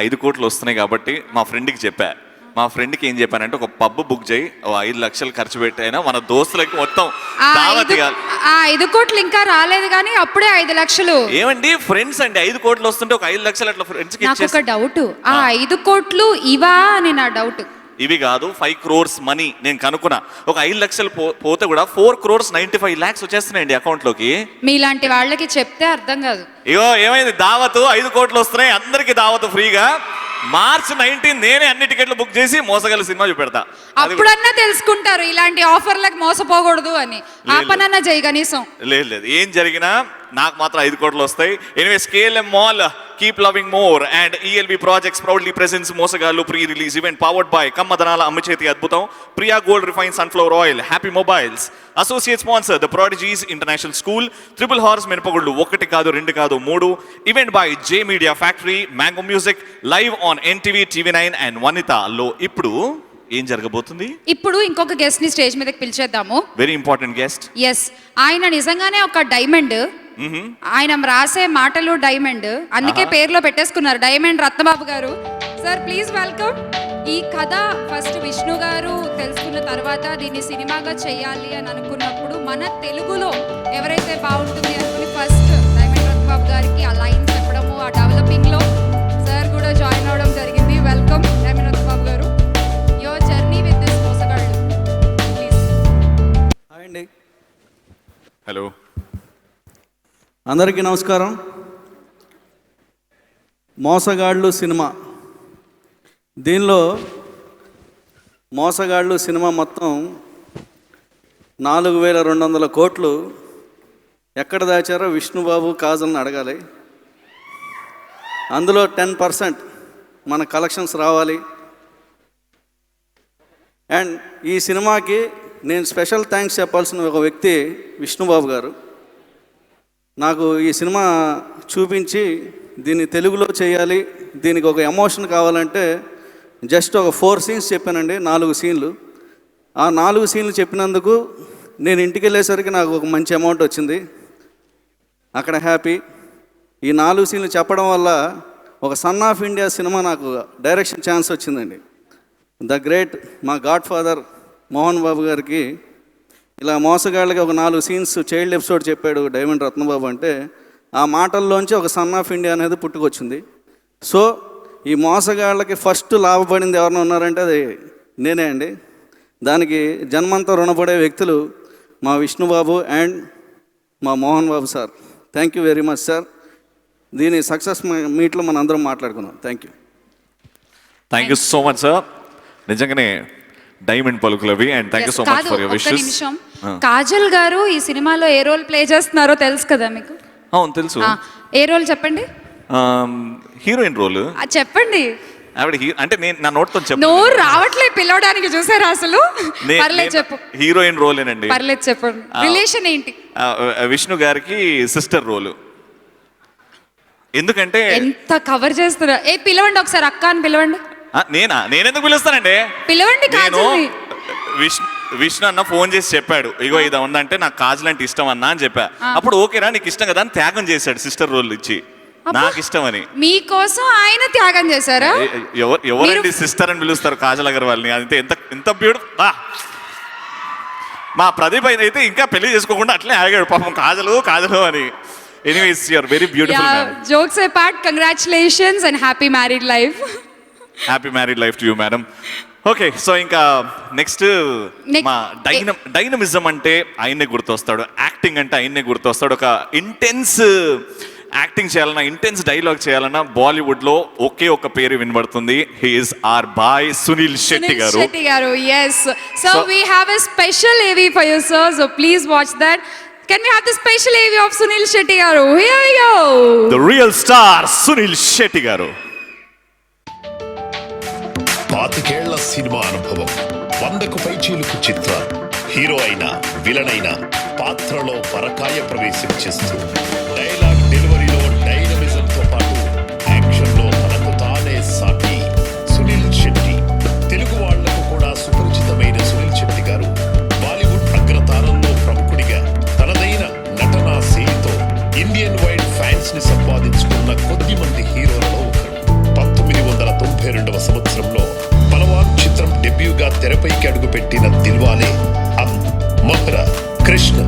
5 కోట్లు వస్తున్నాయి కాబట్టి మా ఫ్రెండ్కి చెప్పా. మా ఫ్రెండ్కి ఏం చెప్పానంటే ఒక పబ్ బుక్ చేయి, 5 లక్షలు ఖర్చు పెట్టైనా మన దోస్తులకి మొత్తం దావత్ ఇవ్వాలి. 5 కోట్లు ఇంకా రాలేదు కానీ అప్పుడే 5 లక్షలు. ఏమండి ఫ్రెండ్స్ అండి, 5 కోట్లు వస్తుంటే ఒక 5 లక్షలు అట్లా ఫ్రెండ్స్కి నాకు ఒక డౌట్, ఆ 5 కోట్లు ఇవా అని నా డౌట్. ఇవి కాదు, 5 crores మనీ నేను కనుక్కున్నా. ఒక 5 లక్షలు పోతే కూడా 4 crores 95 lakhs వచ్చేస్తున్నాయండి అకౌంట్లోకి. మీలాంటి వాళ్ళకి చెప్తే అర్థం కాదు. ఇగో ఏమైంది, దావతు 5 కోట్లు వస్తున్నాయి, అందరికి దావతు ఫ్రీగా. March 19 నేనే అన్ని టికెట్లు బుక్ చేసి మోసగల సినిమా చూపెడతా. అప్పుడన్నా తెలుసుకుంటారు ఇలాంటి ఆఫర్లకు మోసపోకూడదు అని. ఆ పనన్నా చేయి కనీసం. లేదు, ఏం జరిగినా నాకు మాత్రం 5 కోట్లు వస్తాయి. Anyway, KLM Mall, keep loving more, and ELB Projects proudly presents మోసగాళ్ళు pre-release event powered by కమ్మదనాల అమ్మచేతి అద్భుతం, Priya gold refine sunflower oil, happy mobiles, associate sponsor the prodigies international school, triple horse మినపగుళ్ళు 1 కాదు 2 కాదు 3, event by J media factory, mango music, live on NTV, TV9 and వనితలో. ఇప్పుడు ఏం జరగబోతుంది? ఇప్పుడు ఇంకొక గెస్ట్ ని స్టేజ్ మీదకి పిలిచేద్దాము. Very important guest. ఎస్, ఆయన నిజంగానే ఒక డైమండ్. ఆయన రాసే మాటలు డైమండ్, అందుకే పేరులో పెట్టేసుకున్నారు డైమండ్ రత్నబాబు గారు. Sir please welcome. ఈ కథ ఫస్ట్ విష్ణు గారు తెలుసుకున్న తర్వాత దీన్ని సినిమాగా చేయాలి అని అనుకున్నప్పుడు మన తెలుగులో ఎవరైతే బాగుంటుంది అనుకుని ఫస్ట్ డైమండ్ రత్నబాబు గారికి ఆ లైన్ చెప్పడము, ఆ డెవలపింగ్ లో సార్ కూడా జాయిన్ అవడం జరిగింది. వెల్కమ్ డైమండ్ రత్నబాబు గారు. యువర్ జర్నీ విత్ దిస్ మోసగాళ్ళు ప్లీజ్. హాయ్ అండి. హలో, అందరికీ నమస్కారం. మోసగాళ్ళు సినిమా, దీనిలో మోసగాళ్ళు సినిమా మొత్తం 4200 కోట్లు ఎక్కడ దాచారో విష్ణుబాబు కాజల్ని అడగాలి. అందులో 10% మన కలెక్షన్స్ రావాలి. అండ్ ఈ సినిమాకి నేను స్పెషల్ థ్యాంక్స్ చెప్పాల్సిన ఒక వ్యక్తి విష్ణుబాబు గారు. నాకు ఈ సినిమా చూపించి దీన్ని తెలుగులో చేయాలి, దీనికి ఒక ఎమోషన్ కావాలంటే జస్ట్ ఒక 4 సీన్స్ చెప్పానండి, 4 సీన్లు. ఆ 4 సీన్లు చెప్పినందుకు నేను ఇంటికి వెళ్ళేసరికి నాకు ఒక మంచి అమౌంట్ వచ్చింది. అక్కడ హ్యాపీ. ఈ 4 సీన్లు చెప్పడం వల్ల ఒక సన్ ఆఫ్ ఇండియా సినిమా నాకు డైరెక్షన్ ఛాన్స్ వచ్చిందండి. ద గ్రేట్ మా గాడ్ ఫాదర్ మోహన్ బాబు గారికి ఇలా మోసగాళ్ళకి ఒక 4 సీన్స్ చైల్డ్ ఎపిసోడ్ చెప్పాడు డైమండ్ రత్నబాబు అంటే, ఆ మాటల్లోంచి ఒక సన్ ఆఫ్ ఇండియా అనేది పుట్టుకొచ్చింది. సో ఈ మోసగాళ్ళకి ఫస్ట్ లాభపడింది ఎవరైనా ఉన్నారంటే అది నేనే అండి. దానికి జన్మంతా రుణపడే వ్యక్తులు మా విష్ణుబాబు అండ్ మా Mohan Babu sir. Thank you very much sir. దీని సక్సెస్ మీట్లో మన అందరం మాట్లాడుకున్నాం. Thank you. Thank you so much sir. నిజంగానే డైమండ్ పలుకులవి. And thank you so much for your wishes. నిమిషం, కాజల్ గారు ఈ సినిమాలో ఏ రోల్ ప్లే చేస్తున్నారో తెలుసు కదా మీకు? అవును తెలుసు. ఏ రోల్ చెప్పండి? హీరోయిన్ రోల్ చెప్పండి. ఆవిడ అంటే నేను నా నోట్తో చెప్పు. నోరు రావట్లే పిలవడానికి, చూసారా అసలు? పర్లేదు చెప్పు. హీరోయిన్ రోలేనండి. పర్లేదు చెప్పండి. రిలేషన్ ఏంటి? విష్ణు గారికి సిస్టర్ రోలు. ఎందుకంటే ఎంత కవర్ చేస్తున్నా. పిలవండి ఒకసారి, అక్క అని పిలవండి. నేనెందుకు పిలుస్తానండి? పిలవండి. విష్ణు అన్న ఫోన్ చేసి చెప్పాడు, ఇగో ఇది ఉందంటే నాకు కాజల్ అంటే ఇష్టం అన్నా అని చెప్పా. అప్పుడు ఓకేరా నీకు ఇష్టం కదా అని త్యాగం చేశాడు సిస్టర్ రోల్ ఇచ్చి, నాకు ఇష్టం అని. మీకోసం ఆయన త్యాగం చేశారా? ఎవరండి సిస్టర్ అని పిలుస్తారు కాజల్ అగర్వాల్ని? అది ఎంత ఎంత బ్యూటిఫుల్. మా ప్రదీప్ అయితే ఇంకా పెళ్లి చేసుకోకుండా అట్లే ఆగాడు పాపం, కాజలు అని. Anyways, you are very beautiful, ma'am. Jokes apart, congratulations and happy married life. Happy married life to you, madam. Okay, so ఇంకా నెక్స్ట్ మా డైనమిజం అంటే ఆయన్నే గుర్తొస్తాడు, యాక్టింగ్ అంటే ఆయన్నే గుర్తొస్తాడు. ఒక ఇంటెన్స్ యాక్టింగ్ చేయాలన్నా, ఇంటెన్స్ డైలాగ్ చేయాలన్నా బాలీవుడ్ లో ఒకే ఒక పేరు వినబడుతుంది. He is our boy Suniel Shetty గారు. Yes. So we have a special AV for you, sir. So please watch that. Can we have the special AV of Sunil Shetty garu? Here we go. The real star Sunil Shetty garu. 25 ఏళ్ల cinema అనుభవం, 100కు పైచీలకు చిత్రాలు, hero అయినా villain అయినా పాత్రలో పరకాయ ప్రవేశం చేస్తూ డైలాగ్ డెలివరీలో డైనమిజంతో పాటు యాక్షన్లో తనకు తానే సాటి సునీల్ శెట్టి. తెలుగు వాళ్లకు కూడా సుపరిచితమైన సునీల్ శెట్టి గారు బాలీవుడ్ అగ్రతారంలో ప్రముఖుడిగా తనదైన నటనా శైలితో ఇండియన్ వైడ్ ఫ్యాన్స్ ని సంపాదించుకున్న కొద్ది మంది హీరోలలో ఒకరు. 1992వ సంవత్సరంలో బలవాన్ చిత్రం డెబ్యూగా తెరపైకి అడుగుపెట్టిన దిల్వాలే, మహ్రా, కృష్ణ,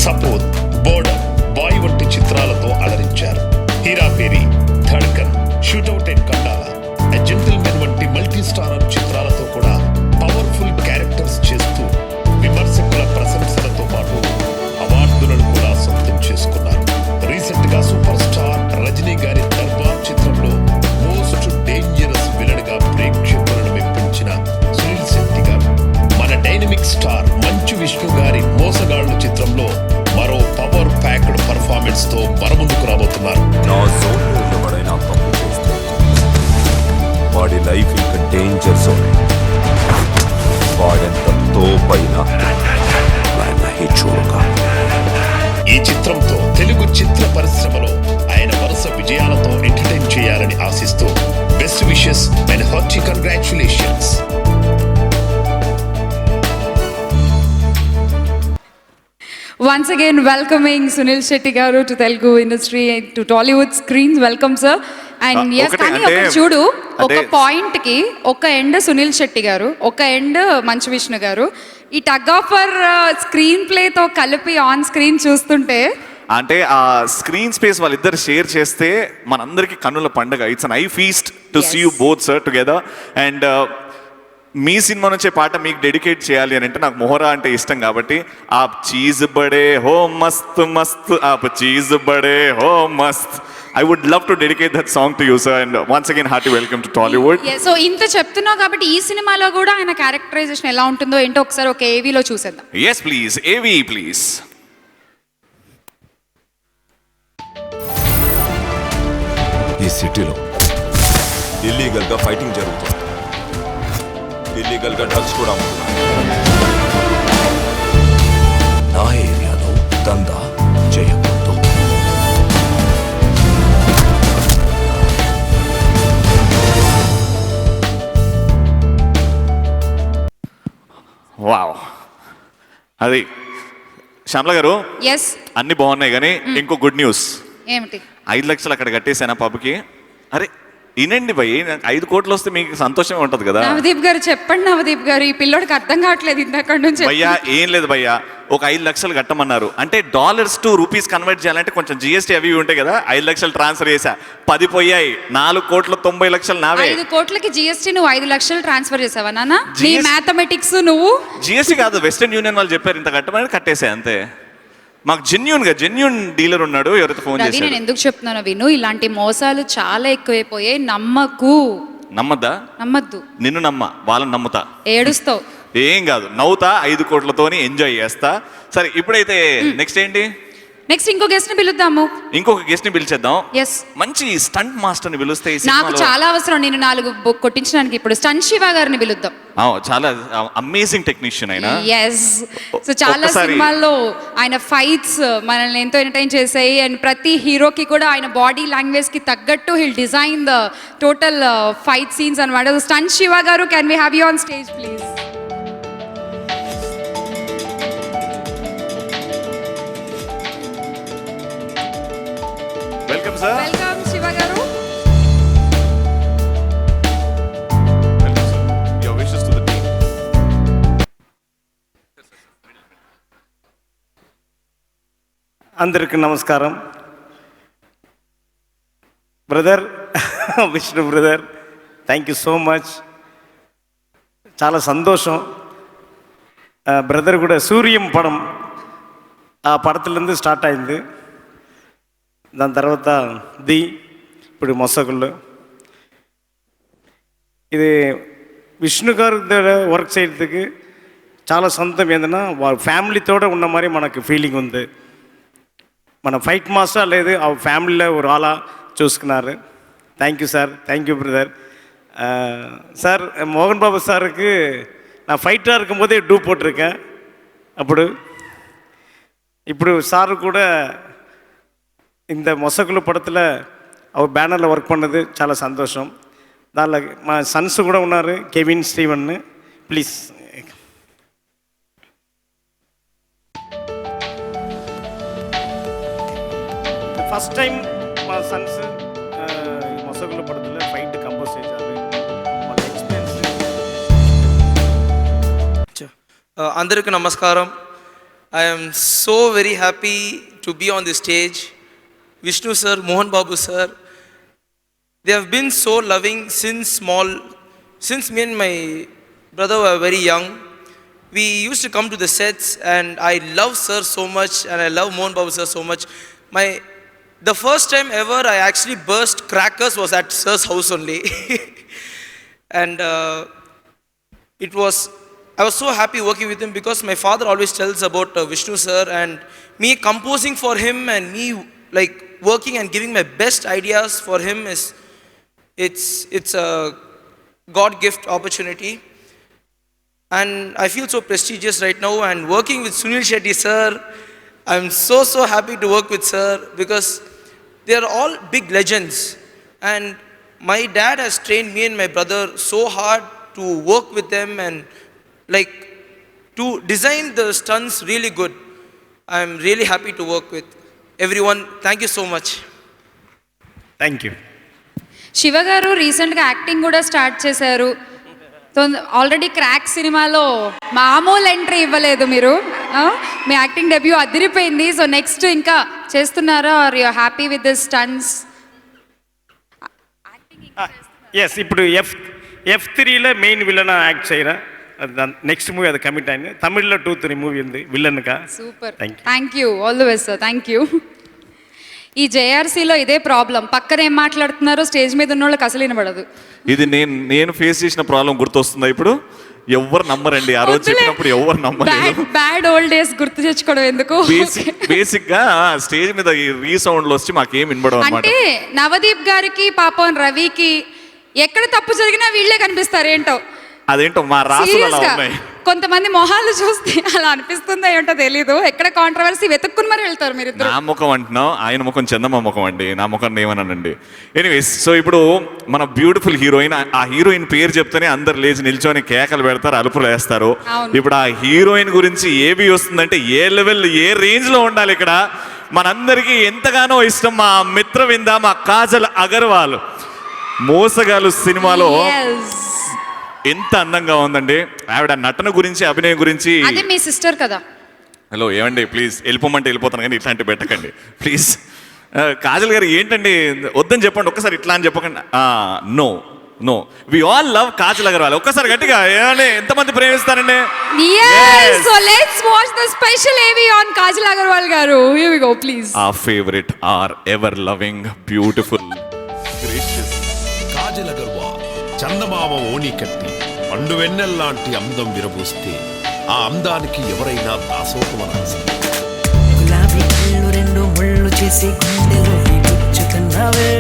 సపోత్, బోర్డర్, బాయ్ వంటి చిత్రాలతో అలరించారు. హీరాఫేరీ, ధడ్కన్, షూటౌట్ అండ్ కండాలా, ఎ జెంటిల్మెన్ వంటి మల్టీ స్టారర్ చిత్రాలతో కూడా పవర్ఫుల్ క్యారెక్టర్స్ చేస్తూ విమర్శకుల ప్రశంసలతో పాటు అవార్డులను కూడా సొంతం చేసుకున్నారు. రీసెంట్ గా సూపర్ స్టార్ రజనీ గారి దర్బార్ చిత్రంలో మోస్ట్ డేంజరస్ విలన్ గా ప్రేక్షకులను మెప్పించిన సునీల్ శెట్టి గారు మన డైనమిక్ స్టార్ మంచు విష్ణు గారి మోసగాళ్ళు చిత్రంలో మరో పవర్ ప్యాక్డ్ పర్ఫార్మెన్స్ తో మనముందుకు రాబోతున్నారు. నా జోన్ ఎవడైనా తప్పు చేస్తే వాడి లైఫ్ ఇంకా డేంజర్ జోన్. వాడెంత తోపైనా చూడగా. ఈ చిత్రంతో తెలుగు చిత్ర పరిశ్రమలో ఆయన వరుస విజయాలతో ఎంటర్టైన్ చేయాలని ఆశిస్తూ best wishes and hearty congratulations. Once again, welcoming Sunil Shetty garu to Telugu industry, to Tollywood screens. Welcome, sir. And yes, కానీ ఒక చూడు, ఒక పాయింట్ కి ఒక ఎండ్ సునీల్ శెట్టి గారు, ఒక ఎండ్ మంచు విష్ణు గారు. ఈ టగ్ ఆఫ్ ఫర్ స్క్రీన్ ప్లేతో కలిపి ఆన్ స్క్రీన్ చూస్తుంటే అంటే ఆ స్క్రీన్ స్పేస్ వాళ్ళిద్దరు షేర్ చేస్తే మనందరికీ కన్నుల పండుగ. It's an eye feast to see you both sir together. And మీ సినిమా నుంచే పాట మీకు డెడికేట్ చేయాలి అని అంటే నాకు మొహరా అంటే ఇష్టం కాబట్టి ఆప్ చీజ్ బడే హో మస్త్ మస్త్, ఆప్ చీజ్ బడే హో మస్త్. I would love to dedicate that song to you, sir. And once again, hearty welcome to Tollywood. So ఇంత చెప్తున్నావు కాబట్టి ఈ సినిమాలో కూడా ఆయన క్యారెక్టరైజేషన్ ఎలా ఉంటుందో ఏంటో ఒకసారి ఒక ఏవీలో చూసేద్దాం. Yes, please. AV, please. ఈ సిటీలో ఇల్లీగల్గా ఫైటింగ్ జరుగుతుంది, ఇల్లీగల్గా డ్రగ్స్ కూడా అమ్ముతున్నారు. నా ఏరియాలో దందా చేయకూడదు. వావ్, అది శ్యామల గారు ఎస్, అన్ని బాగున్నాయి కానీ ఇంకో గుడ్ న్యూస్. ఏమిటి? 5 లక్షలు అక్కడ కట్టేశానా పబ్కి. అరే వినండి భయ్, 5 కోట్లు వస్తే మీకు సంతోషంగా ఉంటుంది కదా. నవదీప్ గారు చెప్పండి. నవదీప్ గారు, ఈ పిల్లోడికి అర్థం కావట్లేదు ఇంతక్కడ నుంచి. భయ్యా ఏం లేదు భయ్యా, ఒక 5 లక్షలు కట్టమన్నారు అంటే డాలర్స్ టు రూపీస్ కన్వర్ట్ చేయాలంటే కొంచెం జిఎస్టీ అవి ఉంటాయి కదా. 5 లక్షలు ట్రాన్స్ఫర్ చేశా, 10 పోయాయి. 4,90,00,000 నావే. 5 కోట్లకి జిఎస్టీ నువ్వు 5 లక్షలు ట్రాన్స్ఫర్ చేసావా నాన్న? నీ మ్యాథమెటిక్స్ నువ్వు. జిఎస్టీ కాదు, వెస్టర్న్ యూనియన్ వాళ్ళు చెప్పారు ఇంత కట్టమని కట్టేసా అంతే. మాకు జెన్యూన్ డీలర్ ఉన్నాడు, ఎవరైతే ఫోన్ అది చేశాడు. నేను ఎందుకు చెప్తున్నాను విను, ఇలాంటి మోసాలు చాలా ఎక్కువైపోయాయి. నమ్మకు. నమ్మద్దా? నమ్మద్దు. నిన్ను నమ్మ, వాళ్ళని నమ్ముతా. ఏడుస్తావు. ఏం కాదు, నవ్వుతా, 5 కోట్లతోని ఎంజాయ్ చేస్తా. సరే ఇప్పుడైతే నెక్స్ట్ ఏంటి? నెక్స్ట్ ఇంకో గెస్ట్ ని పిలుద్దాము. ఇంకొక గెస్ట్ ని పిలిచేద్దాం. ఎస్, మంచి స్టంట్ మాస్టర్ ని పిలిస్తే ఈ నాకు సినిమాలో చాలా అవసరం. నేను 4 కొట్టించడానికి ఇప్పుడు స్టంట్ శివ గారిని పిలుద్దాం. చాలా అమేజింగ్ టెక్నీషియన్ అయినా. ఎస్, సో చాలా సినిమాల్లో ఆయన ఫైట్స్ మనల్ని ఎంతో ఎంటర్టైన్ చేసాయి. అండ్ ప్రతి హీరోకి కూడా ఆయన బాడీ లాంగ్వేజ్ కి తగ్గట్టు he'll design the total fight scenes అనమాట. స్టంట్ శివ గారు, can we have you on stage please? Welcome sir. Welcome Shiva గారు. Welcome sir. Your wishes to the team. అందరికీ నమస్కారం. Brother Vishnu brother, thank you so much. చాలా సంతోషం. Brother కూడా సూర్యం పడం ఆ పడతలందు start అయింది. దాని తర్వాత ఇప్పుడు మొసగుళ్ళు. ఇది విష్ణు గారు వర్క్ చేయడానికి చాలా సొంతం. ఏంటన్నా వాళ్ళ ఫ్యామిలీతో ఉన్న మరి మనకు ఫీలింగ్ ఉంది. మన ఫైట్ మాస్టర్ లేదు, ఆ ఫ్యామిలీలో ஒரு ஆளா చూసుకున్నారు. Thank you sir, thank you brother. Sir, மோகன் பாபு சாருக்கு நான் ஃபைட்டாக இருக்கும்போதே டூ போட்டிருக்கேன். ఇప్పుడు சாரு கூட இந்த మొసకులు పడతల அவர் బ్యానర్లో వర్క్ பண்ணது చాలా సంతోషం. దానిలో మా సన్స్ కూడా ఉన్నారు, Kevin, Steven. Please first time మా సన్స్ మొసకులు పడతల ఫైట్ కంపోజ్ చేశారు. వాళ్ళ ఎక్స్పీరియన్స్. అందరికీ నమస్కారం. I am so very happy to be on the stage. Vishnu sir, Mohan Babu sir, they have been so loving since me and my brother were very young. We used to come to the sets and I love sir so much and I love Mohan Babu sir so much. The first time ever I actually burst crackers was at sir's house only. And I was so happy working with him because my father always tells about Vishnu sir, and me composing for him and me like working and giving my best ideas for him it's a God gift opportunity, and I feel so prestigious right now. And working with Sunil Shetty sir, I'm so happy to work with sir because they are all big legends, and my dad has trained me and my brother so hard to work with them and like to design the stunts really good. I'm really happy to work with everyone. Thank you so much. Thank you. Shiva గారు రీసెంట్గా acting కూడా start చేశారు. Already crack సినిమాలో మామూలు entry ఇవ్వలేదు మీరు. మీ acting debut అదిరిపోయింది. సో నెక్స్ట్ ఇంకా చేస్తున్నారా? Are you happy with this stunts? Yes, ఇప్పుడు F3లో మెయిన్ విలన్ యాక్ట్ చేయరా? నెక్స్ట్ మూవీ అది కమిట్ అయింది. తమిళ్లో 2-3 మూవీ ఉంది విలన్గా. Super, thank you, all the best sir. Thank you. ఈ జేఆర్సీలో ఇదే ప్రాబ్లం. పక్కన ఏం మాట్లాడుతున్నారో స్టేజ్ మీద ఉన్న వాళ్ళకి అసలు వినబడదు. ఇది నేను ఫేస్ చేసిన ప్రాబ్లం గుర్తొస్తుందా ఇప్పుడు? ఎవ్వరు నమ్మరండి. ఆ రోజు చెప్పినప్పుడు ఎవరు నమ్మలేదు. బ్యాడ్ ఓల్డ్ డేస్ గుర్తు తెచ్చుకోవడం ఎందుకు? బేసిక్ గా స్టేజ్ మీద ఈ రీసౌండ్లు వచ్చి మాకేం వినబడం అన్నమాట. అంటే నవదీప్ గారికి పాపం రవికి ఎక్కడ తప్పు జరిగినా వీళ్ళే కనిపిస్తారు ఏంటో. అదేంటో మా రాసులు అలా ఉన్నాయి. కొంతమంది మొహాలు చూస్తే అలా అనిపిస్తుందో ఏంటో తెలీదు. ఎక్కడ కాంట్రవర్సీ వెతుక్కుని మరి వెళ్తారు మీరు. నా ముఖం అంటున్నావు, ఆయన ముఖం చందమ్మ ముఖం అండి. నా ముఖం ఏమన్నానండి. ఎనీవేస్, సో ఇప్పుడు మన బ్యూటిఫుల్ హీరోయిన్, ఆ హీరోయిన్ పేరు చెప్తేనే అందరు లేచి నిల్చొని కేకలు పెడతారు, అలుపులు వేస్తారు. ఇప్పుడు ఆ హీరోయిన్ గురించి ఏబి వస్తుందంటే ఏ లెవెల్, ఏ రేంజ్ లో ఉండాలి. ఇక్కడ మనందరికీ ఎంతగానో ఇష్టం మా మిత్రవింద, మా కాజల్ అగర్వాల్. మోసగాలు సినిమాలో ఎంత అందంగా ఉందండి. ఆవిడ నటన గురించి, అభినయం గురించి. అదే మీ సిస్టర్ కదా. హలో ఏమండి, ప్లీజ్ వెళ్ళిపోమంటే వెళ్ళిపోతాను కానీ ఇట్లాంటి పెట్టకండి ప్లీజ్. కాజల్ గారు ఏంటండి, వద్దని చెప్పండి ఒక్కసారి, ఇట్లా అని చెప్పకండి. No no, we all love Kajal Agarwal. ఒక్కసారి గట్టిగా ఏమండి, ఎంతమంది ప్రేమిస్తారండి? So let's watch the special AV on Kajal Agarwal గారు. Here we go please. our favorite, our ever loving, beautiful, gracious Kajal Agarwal చందమామ ఓణి కట్టి పండు వెన్నెల్లాంటి అందం విరబూస్తే ఆ అందానికి ఎవరైనా దాసోహమనాల్సింది. గులాబీ కళ్ళు రెండు ముళ్ళు చేసి గుండెలో గుచ్చుతున్నావే,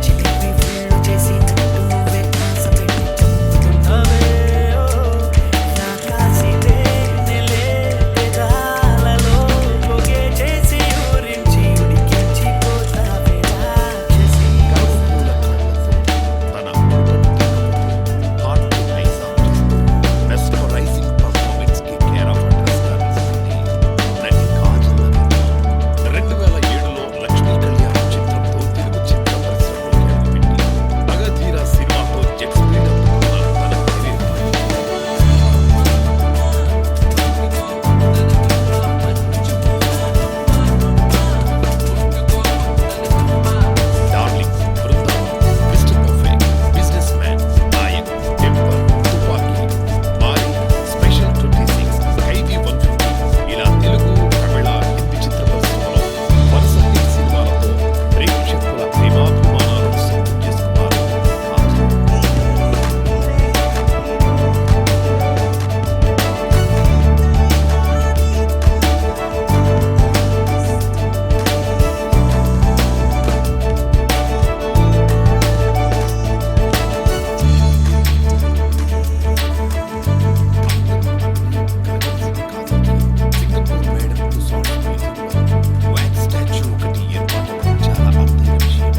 చిలిపి ఫుల్లు చేసి నువ్వే ఆశ పెట్టి చంపుతున్నావే, నా కాసితే నెలే పెదాలలో పొగే చేసి ఊరించి ఉడికించి పోతావే రాక్షసి. తన హాట్ ఐస్ మెస్మరైజింగ్ పర్ఫార్మెన్స్ కి కేర్ ఆఫ్ అడ్రస్ గా నటి కాజల్ అగర్వాల్ 2007లో లక్ష్మీ కళ్యాణ్ చిత్రంతో తెలుగు చిత్ర పరిశ్రమలోకి అడుగుపెట్టి మగధీర సినిమాతో జెట్ స్పీడ్ అందుకున్న తన career darling, Brindavan, mister perfect, business man, Nayak, temper, Thuppakki, Maari, special 26, ఖైదీ 150 ఇలా తెలుగు, తమిళ, హిందీ చిత్ర పరిశ్రమలో వరుస హిట్ సినిమాలతో ప్రేక్షకుల ప్రేమాభిమానాలను సొంతం చేసుకున్నారు కాజల్. సింగపూర్ మేడంతో సాఫ్ట్ వ్యాక్స్ స్టాచ్యూ ఒకటి ఏర్పాటు చాలా అర్థమైన విషయం.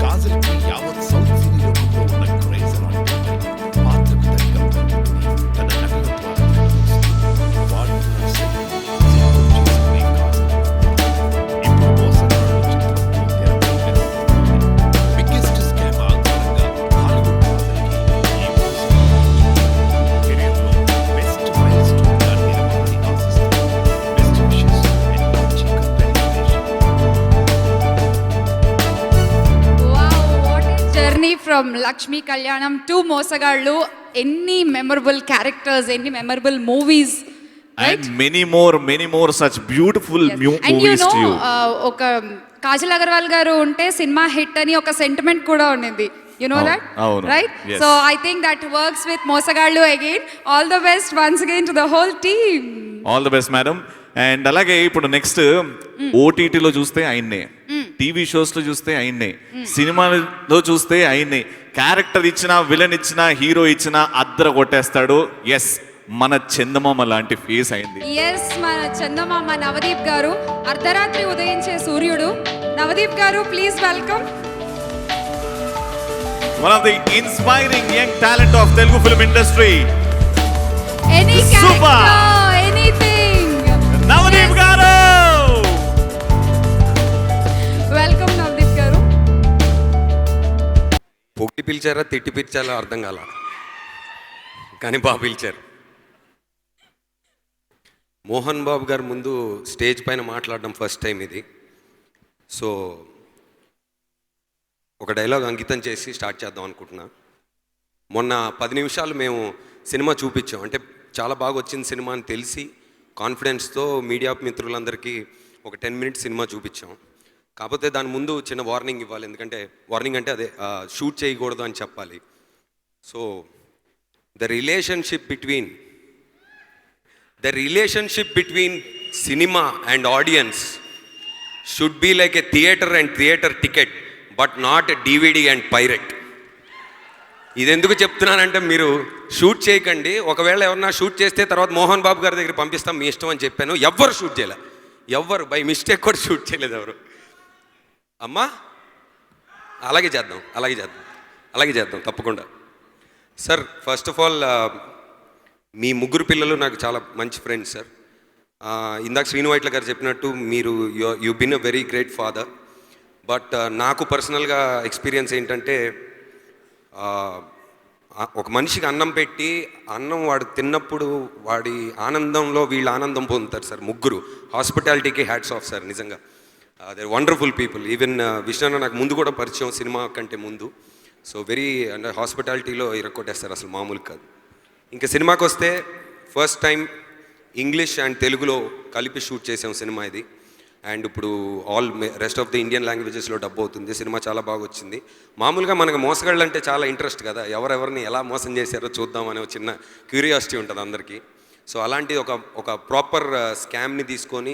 కాజల్కి యావత్ సౌత్ సినీ లోకంలో ఉన్న క్రేజ్ అలాంటి పాత్రకు తగ్గ ప్రతిభని తన నటన ద్వారా కనబరుస్తూ వాడుతున్న శైలిని సిద్ధం చేసుకునే కాజల్ ఇప్పుడు మోసగాళ్ళు చిత్రంతో తెరపై మెరుస్తుంది. బిగ్గెస్ట్ స్కామ్ ఆధారంగా హాలీవుడ్ కాజల్కి ఈ మోసం కెరీర్లో బెస్ట్ మైల్ స్టోన్ గా నిలవాలని ఆశిస్తాను. బెస్ట్ విషెస్ అండ్ మంచి congratulation. Journey from Lakshmi Kalyanam to Mosagallu. ఎన్ని మెమరబుల్ క్యారెక్టర్స్, ఎన్ని memorable movies. and many more such beautiful and you movies know to you. ఒక కాజల్ అగర్వాల్ గారు ఉంటే సినిమా హిట్ అని ఒక సెంటిమెంట్ కూడా ఉండింది. యు నో దట్ అవును. Right? Yes. So I think that works with Mosagallu again. All the best once again to the whole team. All the best madam. And అలాగే ఇప్పుడు నెక్స్ట్ ఓటీటీలో చూస్తే ఆయన్నే, టీవీ షోస్ లో చూస్తే ఆయన్నే, సినిమాలో చూస్తే ఆయన్నే. క్యారెక్టర్ ఇచ్చినా, విలన్ ఇచ్చినా, హీరో ఇచ్చినా అద్దర కొట్టేస్తాడు. ఎస్, మన చందమామ లాంటి ఫేస్ అయింది. ఎస్, మన చందమామ నవదీప్ గారు, అర్ధరాత్రి ఉదయించే సూర్యుడు. నవదీప్ గారు, please welcome. One of the inspiring young talent of Telugu film industry. Any Super. character, anything. Navdeep garu. Welcome Navdeep garu. పొగిడి పిలిచారా, తిట్టి పిలిచారా అర్థం కాల, కానీ బాగా పిలిచారు. మోహన్ బాబు గారు ముందు స్టేజ్ పైన మాట్లాడడం ఫస్ట్ టైం ఇది. సో ఒక డైలాగ్ అంకితం చేసి స్టార్ట్ చేద్దాం అనుకుంటున్నా. మొన్న 10 నిమిషాలు మేము సినిమా చూపించాం, అంటే చాలా బాగా వచ్చింది సినిమా అని తెలిసి కాన్ఫిడెన్స్తో మీడియా మిత్రులందరికీ ఒక 10 మినిట్స్ సినిమా చూపించాం. కాకపోతే దాని ముందు చిన్న వార్నింగ్ ఇవ్వాలి, ఎందుకంటే వార్నింగ్ అంటే అదే షూట్ చేయకూడదు అని చెప్పాలి. So the relationship between cinema and audience should be like a theatre and theatre ticket, but not a DVD and pirate. ఇది ఎందుకు చెప్తున్నానంటే మీరు షూట్ చేయకండి, ఒకవేళ ఎవరన్నా షూట్ చేస్తే తర్వాత మోహన్ బాబు గారి దగ్గర పంపిస్తాం మీ ఇష్టం అని చెప్పాను. ఎవ్వరు షూట్ చేయలే, ఎవ్వరు బై మిస్టేక్ కూడా షూట్ చేయలేదు ఎవరు. అమ్మా అలాగే చేద్దాం తప్పకుండా. సార్ ఫస్ట్ ఆఫ్ ఆల్ మీ ముగ్గురు పిల్లలు నాకు చాలా మంచి ఫ్రెండ్స్ సార్. ఇందాక శ్రీను వైట్ల గారు చెప్పినట్టు మీరు you been a very great father. But నాకు పర్సనల్గా ఎక్స్పీరియన్స్ ఏంటంటే, ఒక మనిషికి అన్నం పెట్టి అన్నం వాడు తిన్నప్పుడు వాడి ఆనందంలో వీళ్ళు ఆనందం పొందుతారు సార్. ముగ్గురు హాస్పిటాలిటీకి హ్యాట్స్ ఆఫ్ సార్, నిజంగా they wonderful people. Even Vishnu నాకు ముందు కూడా పరిచయం, సినిమా కంటే ముందు. సో వెరీ అంటే హాస్పిటాలిటీలో ఇరక్కొట్టేస్తారు అసలు, మామూలు కాదు. ఇంకా సినిమాకి వస్తే ఫస్ట్ టైం ఇంగ్లీష్ అండ్ తెలుగులో కలిపి షూట్ చేసాం సినిమా ఇది. అండ్ ఇప్పుడు all rest of the Indian లాంగ్వేజెస్లో డబ్ అవుతుంది. సినిమా చాలా బాగా వచ్చింది. మామూలుగా మనకు మోసగాళ్ళు అంటే చాలా ఇంట్రెస్ట్ కదా, ఎవరెవరిని ఎలా మోసం చేశారో చూద్దామనే ఒక చిన్న క్యూరియాసిటీ ఉంటుంది అందరికీ. సో అలాంటి ఒక ప్రాపర్ స్కామ్ని తీసుకొని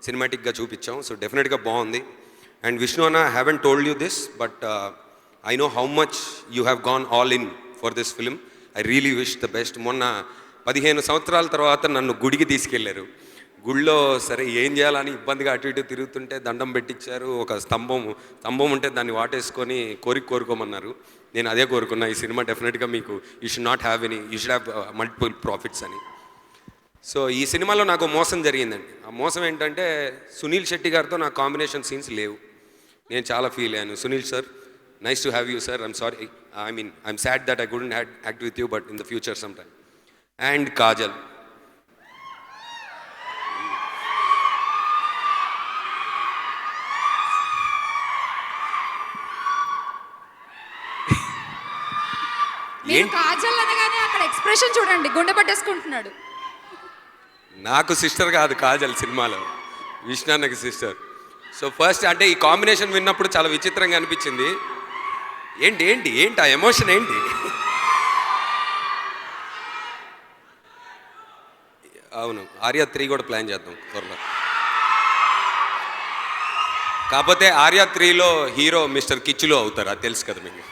సినిమాటిక్గా చూపించాం. సో డెఫినెట్గా బాగుంది. అండ్ విష్ణు అన్న, I haven't told you this, but I know how much you have gone all in for this film. I really wish the best. మొన్న 15 సంవత్సరాల తర్వాత నన్ను గుడికి తీసుకెళ్లారు. గుళ్ళో సరే ఏం చేయాలని ఇబ్బందిగా అటు ఇటు తిరుగుతుంటే దండం పెట్టించారు. ఒక స్తంభం ఉంటే దాన్ని వాటేసుకొని కోరుకోమన్నారు. నేను అదే కోరుకున్నా, ఈ సినిమా డెఫినెట్గా మీకు you should not have you should have multiple profits అని. సో ఈ సినిమాలో నాకు మోసం జరిగిందండి. ఆ మోసం ఏంటంటే, సునీల్ శెట్టి గారితో నాకు కాంబినేషన్ సీన్స్ లేవు. నేను చాలా ఫీల్ అయ్యాను. Sunil sir, nice to have you sir, I'm sorry, I'm sad that I couldn't act with you, but in the future some time. And Kajal, Kajal అనగానే అక్కడ ఎక్స్ప్రెషన్ చూడండి, గుండె పట్టేసుకుంటున్నాడు. నాకు సిస్టర్ కాదు కాజల్ సినిమాలో, విష్ణాన్నకి సిస్టర్. సో ఫస్ట్ అంటే ఈ కాంబినేషన్ విన్నప్పుడు చాలా విచిత్రంగా అనిపించింది. ఏంటి ఆ ఎమోషన్ ఏంటి? అవును, ఆర్య 3 కూడా ప్లాన్ చేద్దాం త్వరలో. కాకపోతే ఆర్య 3లో హీరో మిస్టర్ కిచ్చులో అవుతారు, అది తెలుసు కదా మీకు.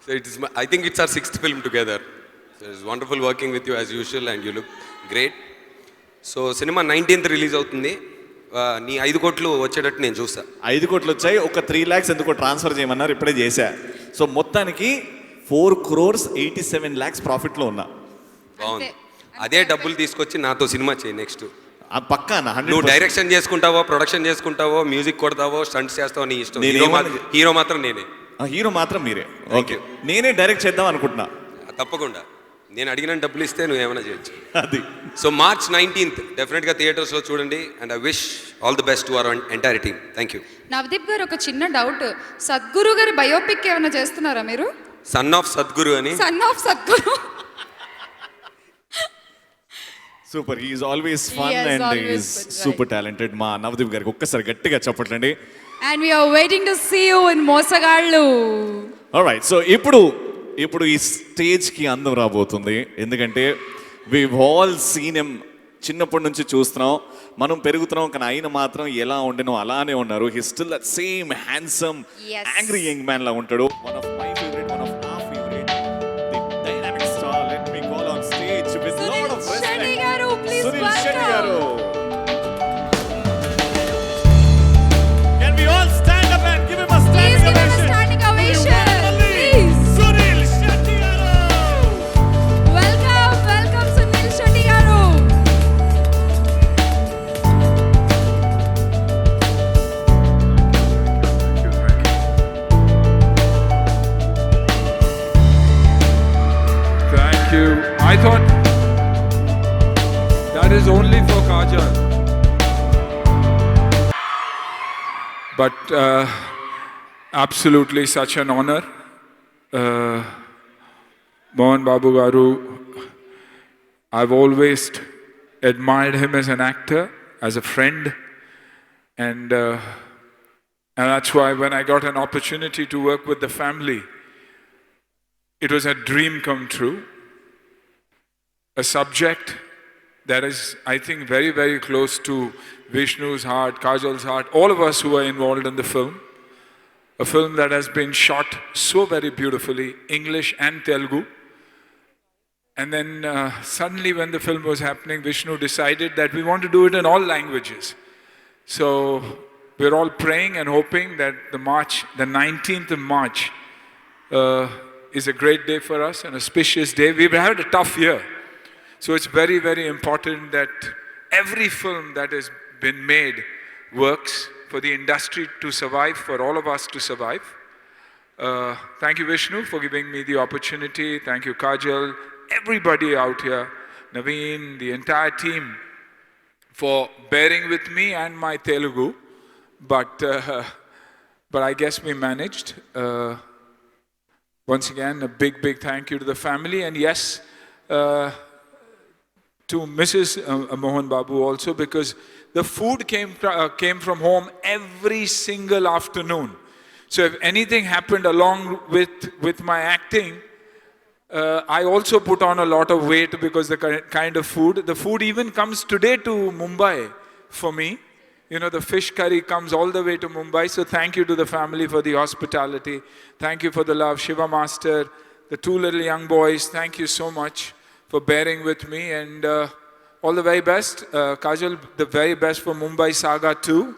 So I think it's our 6th film together. So it's wonderful working with you as usual and you look great. So cinema 19th release అవుతుంది. నీ 5 కోట్లు వచ్చేటట్టు నేను చూసా. 5 కోట్లు వచ్చాయి. ఒక 3 lakhs ఎందుకో ట్రాన్స్ఫర్ చేయమన్నారు, ఇప్పుడే చేశా. సో మొత్తానికి 4,87 lakhs ప్రాఫిట్లో ఉన్నా. బాగుంది. అదే డబ్బులు తీసుకొచ్చి నాతో సినిమా చేయి నెక్స్ట్. పక్కానా? నువ్వు డైరెక్షన్ చేసుకుంటావో, ప్రొడక్షన్ చేసుకుంటావో, మ్యూజిక్ కొడతావో, స్టంట్స్ చేస్తావో నీ ఇష్టం. హీరో మాత్రం నేనే. హీరో మాత్రం మీరే. ఓకే, నేనే డైరెక్ట్ చేద్దాం అనుకుంటున్నా. తప్పకుండా నేను అడిగిన డబ్బులు ఇస్తే నువ్వు ఏమైనా చేయొచ్చు. అది. సో March 19th డెఫినెట్గా థియేటర్స్లో చూడండి. And I wish all the best to our entire team. Thank you. Navdeep గారు, ఒక చిన్న డౌట్, సద్గురు గారి బయోపిక్ ఏమైనా చేస్తున్నారా మీరు? సన్ ఆఫ్ సద్గురు అని. Son of Sadguru. Super, he is always fun and he is super talented. మా నవదీప్ గారికి ఒక్కసారి గట్టిగా చెప్పట్లండి. And we are waiting to see you in Mosagallu. Alright, so ఇప్పుడు ఈ స్టేజ్కి అందం రాబోతుంది. ఎందుకంటే we've all seen him, చిన్నప్పటి నుంచి చూస్తున్నాం, మనం పెరుగుతున్నాం, కానీ ఆయన మాత్రం ఎలా ఉండేనో అలానే ఉన్నారు. He still that same handsome angry young man లా ఉంటాడు. One of my favourite, one of our favorite, the dynamic star. Let me call on stage with lot of respect, Sunil Shetty garu. Can we all stand up and give him a standing ovation? Please. Sunil Shetty garu. Welcome Sunil Shetty garu. Thank you. I thought that is only for Kajal. But absolutely such an honor. Mohan Babu Garu, I've always admired him as an actor, as a friend, and that's why when I got an opportunity to work with the family, it was a dream come true. A subject that is, I think, very, very close to Vishnu's heart, Kajal's heart, all of us who are involved in the film. A film that has been shot so very beautifully, English and Telugu. And then suddenly when the film was happening, Vishnu decided that we want to do it in all languages. So we're all praying and hoping that the 19th of March, is a great day for us, an auspicious day. We've had a tough year. So it's very, very important that every film that has been made works for the industry to survive, for all of us to survive. Thank you, Vishnu, for giving me the opportunity. Thank you, Kajal, everybody out here, Naveen, the entire team, for bearing with me and my Telugu. But I guess we managed. Once again, a big, big thank you to the family. And yes, to Mrs. Mohan Babu also, because the food came from home every single afternoon. So if anything happened along with my acting, I also put on a lot of weight because the kind of food. The food even comes today to Mumbai for me. You know, the fish curry comes all the way to Mumbai. So thank you to the family for the hospitality. Thank you for the love. Shiva Master, the two little young boys, thank you so much for bearing with me. And all the very best. Kajal, the very best for Mumbai Saga 2.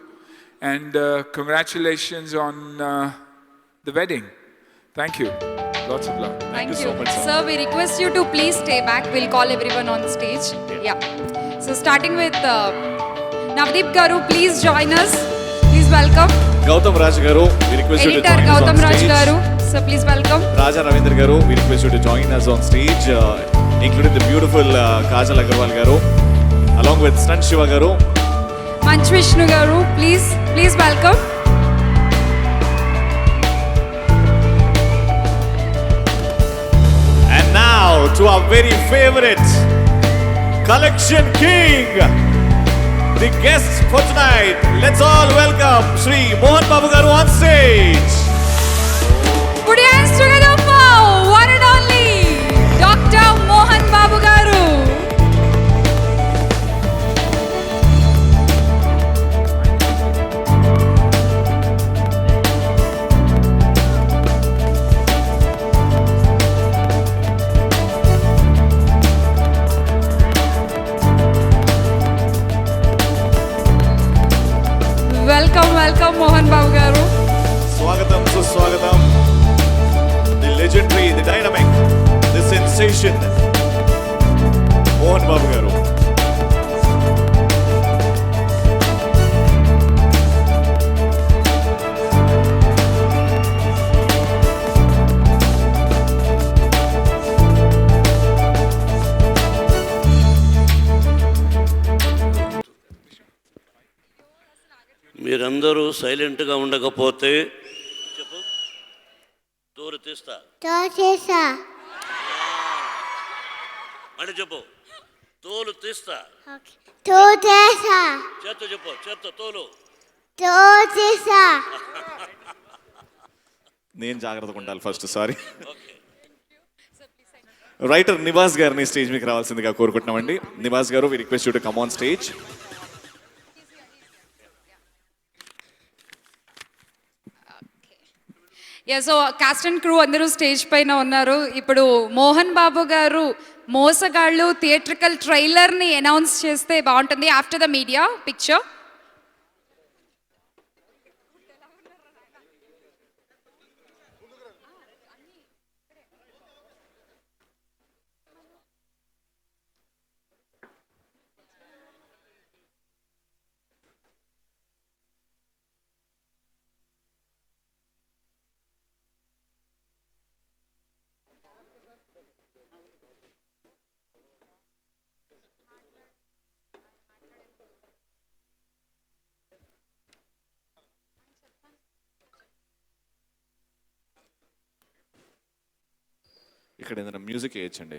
And congratulations on the wedding. Thank you. Lots of love. Thank you so much, sir. Sir, we request you to please stay back. We'll call everyone on the stage. Yeah. So starting with Navdeep Garu, please join us. Please welcome. Gautam Raj Garu, we request you to Editor join us on Gautam Raj stage. Garu. So please welcome. Raja Ravindra Garu, we request you to join us on stage, including the beautiful Kajal Agarwal Garu, along with Stunt Shiva Garu. Manch Vishnu Garu, please welcome. And now to our very favorite Collection King, the guests for tonight. Let's all welcome Shri Mohan Babu Garu on stage. Put your hands together for one and only Dr. Mohan Babu Garu. Welcome, Mohan Babu Garu. Swagatam, Suswagatam. The legendary, the dynamic, the sensation, Mohan Babu Garu. మీరందరూ సైలెంట్గా ఉండకపోతే చెప్పు తోలు తీస్తా అని చెప్పు తోలు తీస్తా చేత్తో చెప్పు చేత్తో తోలు నేను జాగ్రత్తగా ఉండాలి ఫస్ట్, సారీ. రైటర్ నివాస్ గారిని స్టేజ్ మీకు రావాల్సిందిగా కోరుకుంటున్నామండి. నివాస్ గారు, we request you to come on stage. So cast and crew అందరూ స్టేజ్ పైన ఉన్నారు. ఇప్పుడు మోహన్ బాబు గారు మోసగాళ్ళు థియేట్రికల్ ట్రైలర్ని అనౌన్స్ చేస్తే బాగుంటుంది ఆఫ్టర్ ద మీడియా పిక్చర్. ఇక్కడ ఏదైనా music వేయచ్చండి.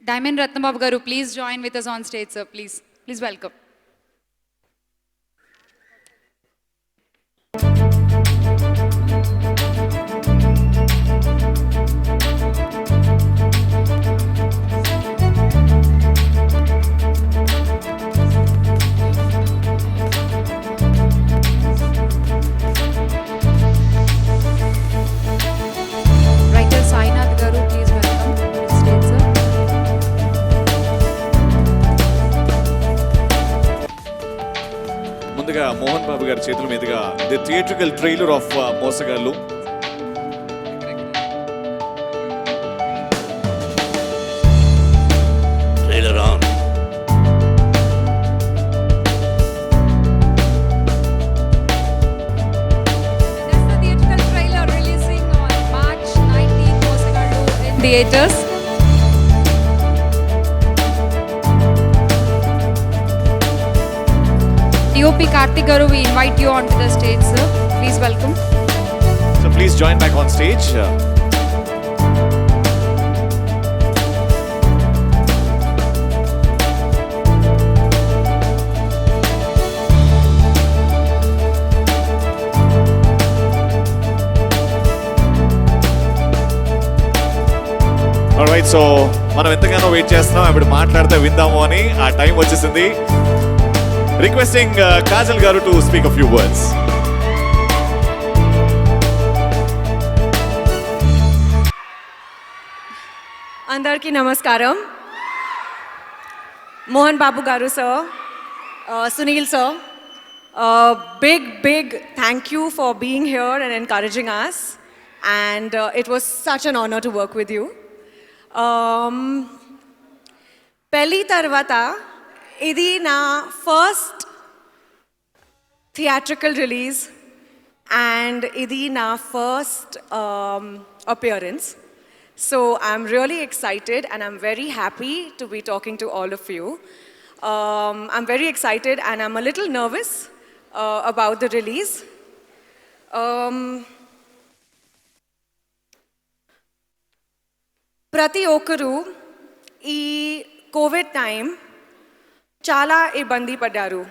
Diamond Ratnababu garu, please join with us on stage, sir. Please welcome. Writer Sainath garu, please welcome to the stage, sir. ముందుగా మోహన్ బాబు గారి చేతుల మీదుగా ది థియేట్రికల్ ట్రైలర్ ఆఫ్ మోసగాళ్ళు. Trailer on. That's the theatrical trailer releasing on March 19th, Mosagallu in theaters. DOP Karthik garu, we invite you onto the stage, sir. Please welcome. So please join back on stage. Alright, so మనం ఎంతగానో wait చేస్తున్నాం, ఇప్పుడు మాట్లాడితే విందాము అని ఆ time వచ్చేసింది. Requesting Kajal గారు to speak a few words. అందరికీ నమస్కారం. మోహన్ బాబు గారు sir, Sunil sir, big thank you for being here and encouraging us, and it was such an honor to work with you. పెళ్ళి తర్వాత ఇది నా ఫస్ట్ థియేట్రికల్ రిలీజ్ అండ్ ఇది నా first appearance. So I'm really excited and I'm very happy to be talking to all of you. I'm very excited and I'm a little nervous about the release. ప్రతి ఒక్కరూ ఈ Covid time చాలా ఇబ్బంది పడ్డారు.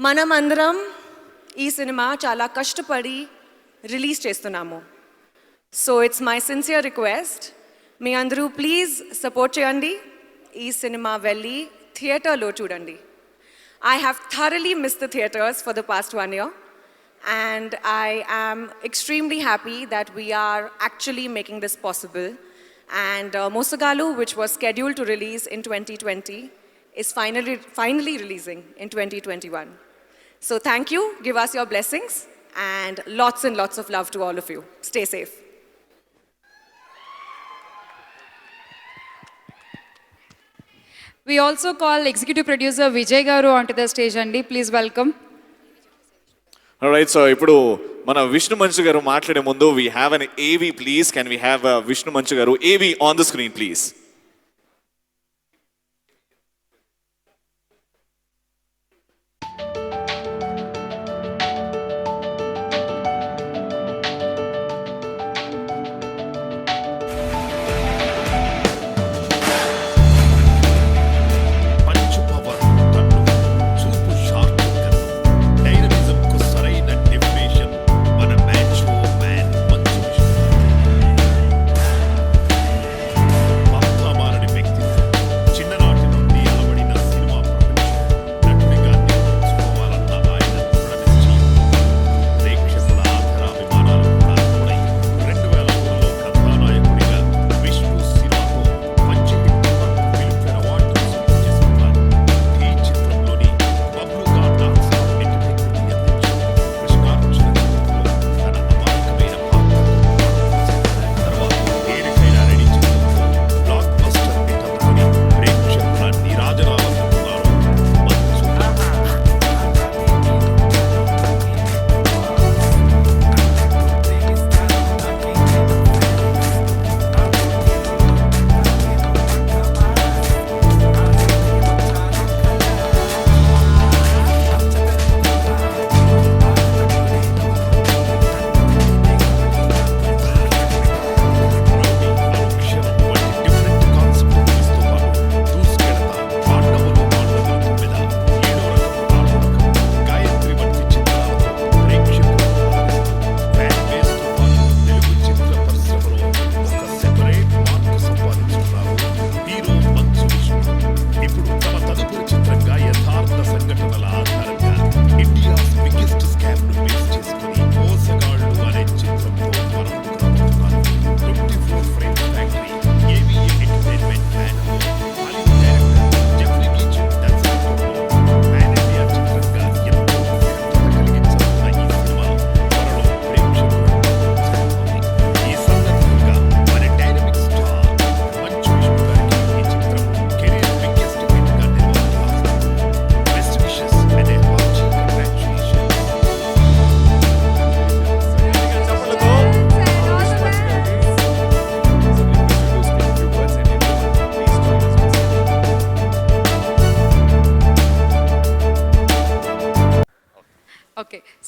మనమందరం ఈ సినిమా చాలా కష్టపడి రిలీజ్ చేస్తున్నాము. So it's my sincere request, మీ అందరూ ప్లీజ్ సపోర్ట్ చేయండి. ఈ సినిమా వెళ్ళి థియేటర్లో చూడండి. I have thoroughly missed the theatres for the past 1 year and I am extremely happy that we are actually making this possible. And Mosagallu, which was scheduled to release in 2020, is finally releasing in 2021. So thank you, give us your blessings, and lots of love to all of you. Stay safe. We also call executive producer Vijay garu onto the stage andi. Please welcome. Alright, so ఇప్పుడు మన విష్ణు మంచు గారు మాట్లాడే ముందు we have an AV please. Can we have Vishnu మంచు గారు AV on the screen please? Punch power కన్ను, చూపు షార్ప్ కన్ను, డైనమిజం కు సరైన డెఫినేషన్ మన match oh man Manchu Vishnu.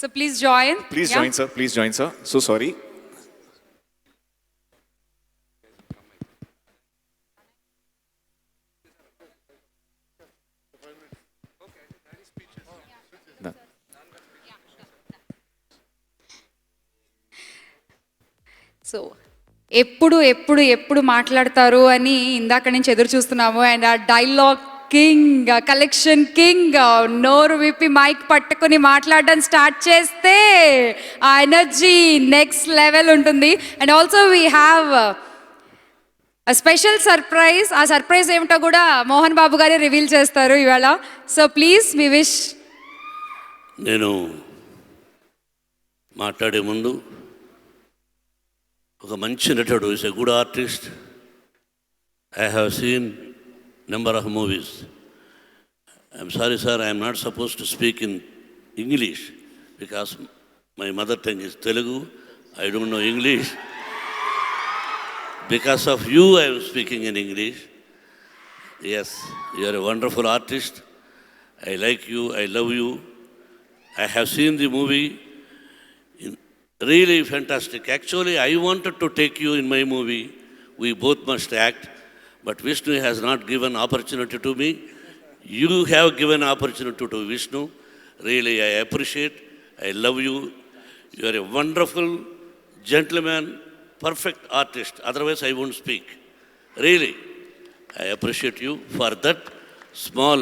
So please join. Please Yeah. join, sir. Please join, sir. So sorry. So ఎప్పుడు ఎప్పుడు ఎప్పుడు మాట్లాడతారు అని ఇందాక నుంచి ఎదురు చూస్తున్నాము. అండ్ ఆ డైలాగ్ కింగ్, కలెక్షన్ కింగ్ నోరు విప్పి మైక్ పట్టుకుని మాట్లాడడం స్టార్ట్ చేస్తే ఆ ఎనర్జీ నెక్స్ట్ లెవెల్ ఉంటుంది. And also we have special surprise. ఆ సర్ప్రైజ్ ఏమిటో కూడా మోహన్ బాబు గారే రివీల్ చేస్తారు ఇవాళ. So please we wish. నేను మాట్లాడే ముందు ఒక మంచి నటుడు, is a good artist. I have seen number of movies. I'm sorry sir, I'm not suppose to speak in English because my mother tongue is Telugu. I don't know English. Because of you, I am speaking in English. Yes, you are a wonderful artist. I like you, I love you. I have seen the movie. Really fantastic. Actually, I wanted to take you in my movie. We both must act. But Vishnu has not given opportunity to me. You have given opportunity to Vishnu. Really, I appreciate. I love you. You are a wonderful gentleman. Perfect artist, otherwise I won't speak. Really, I appreciate you for that small.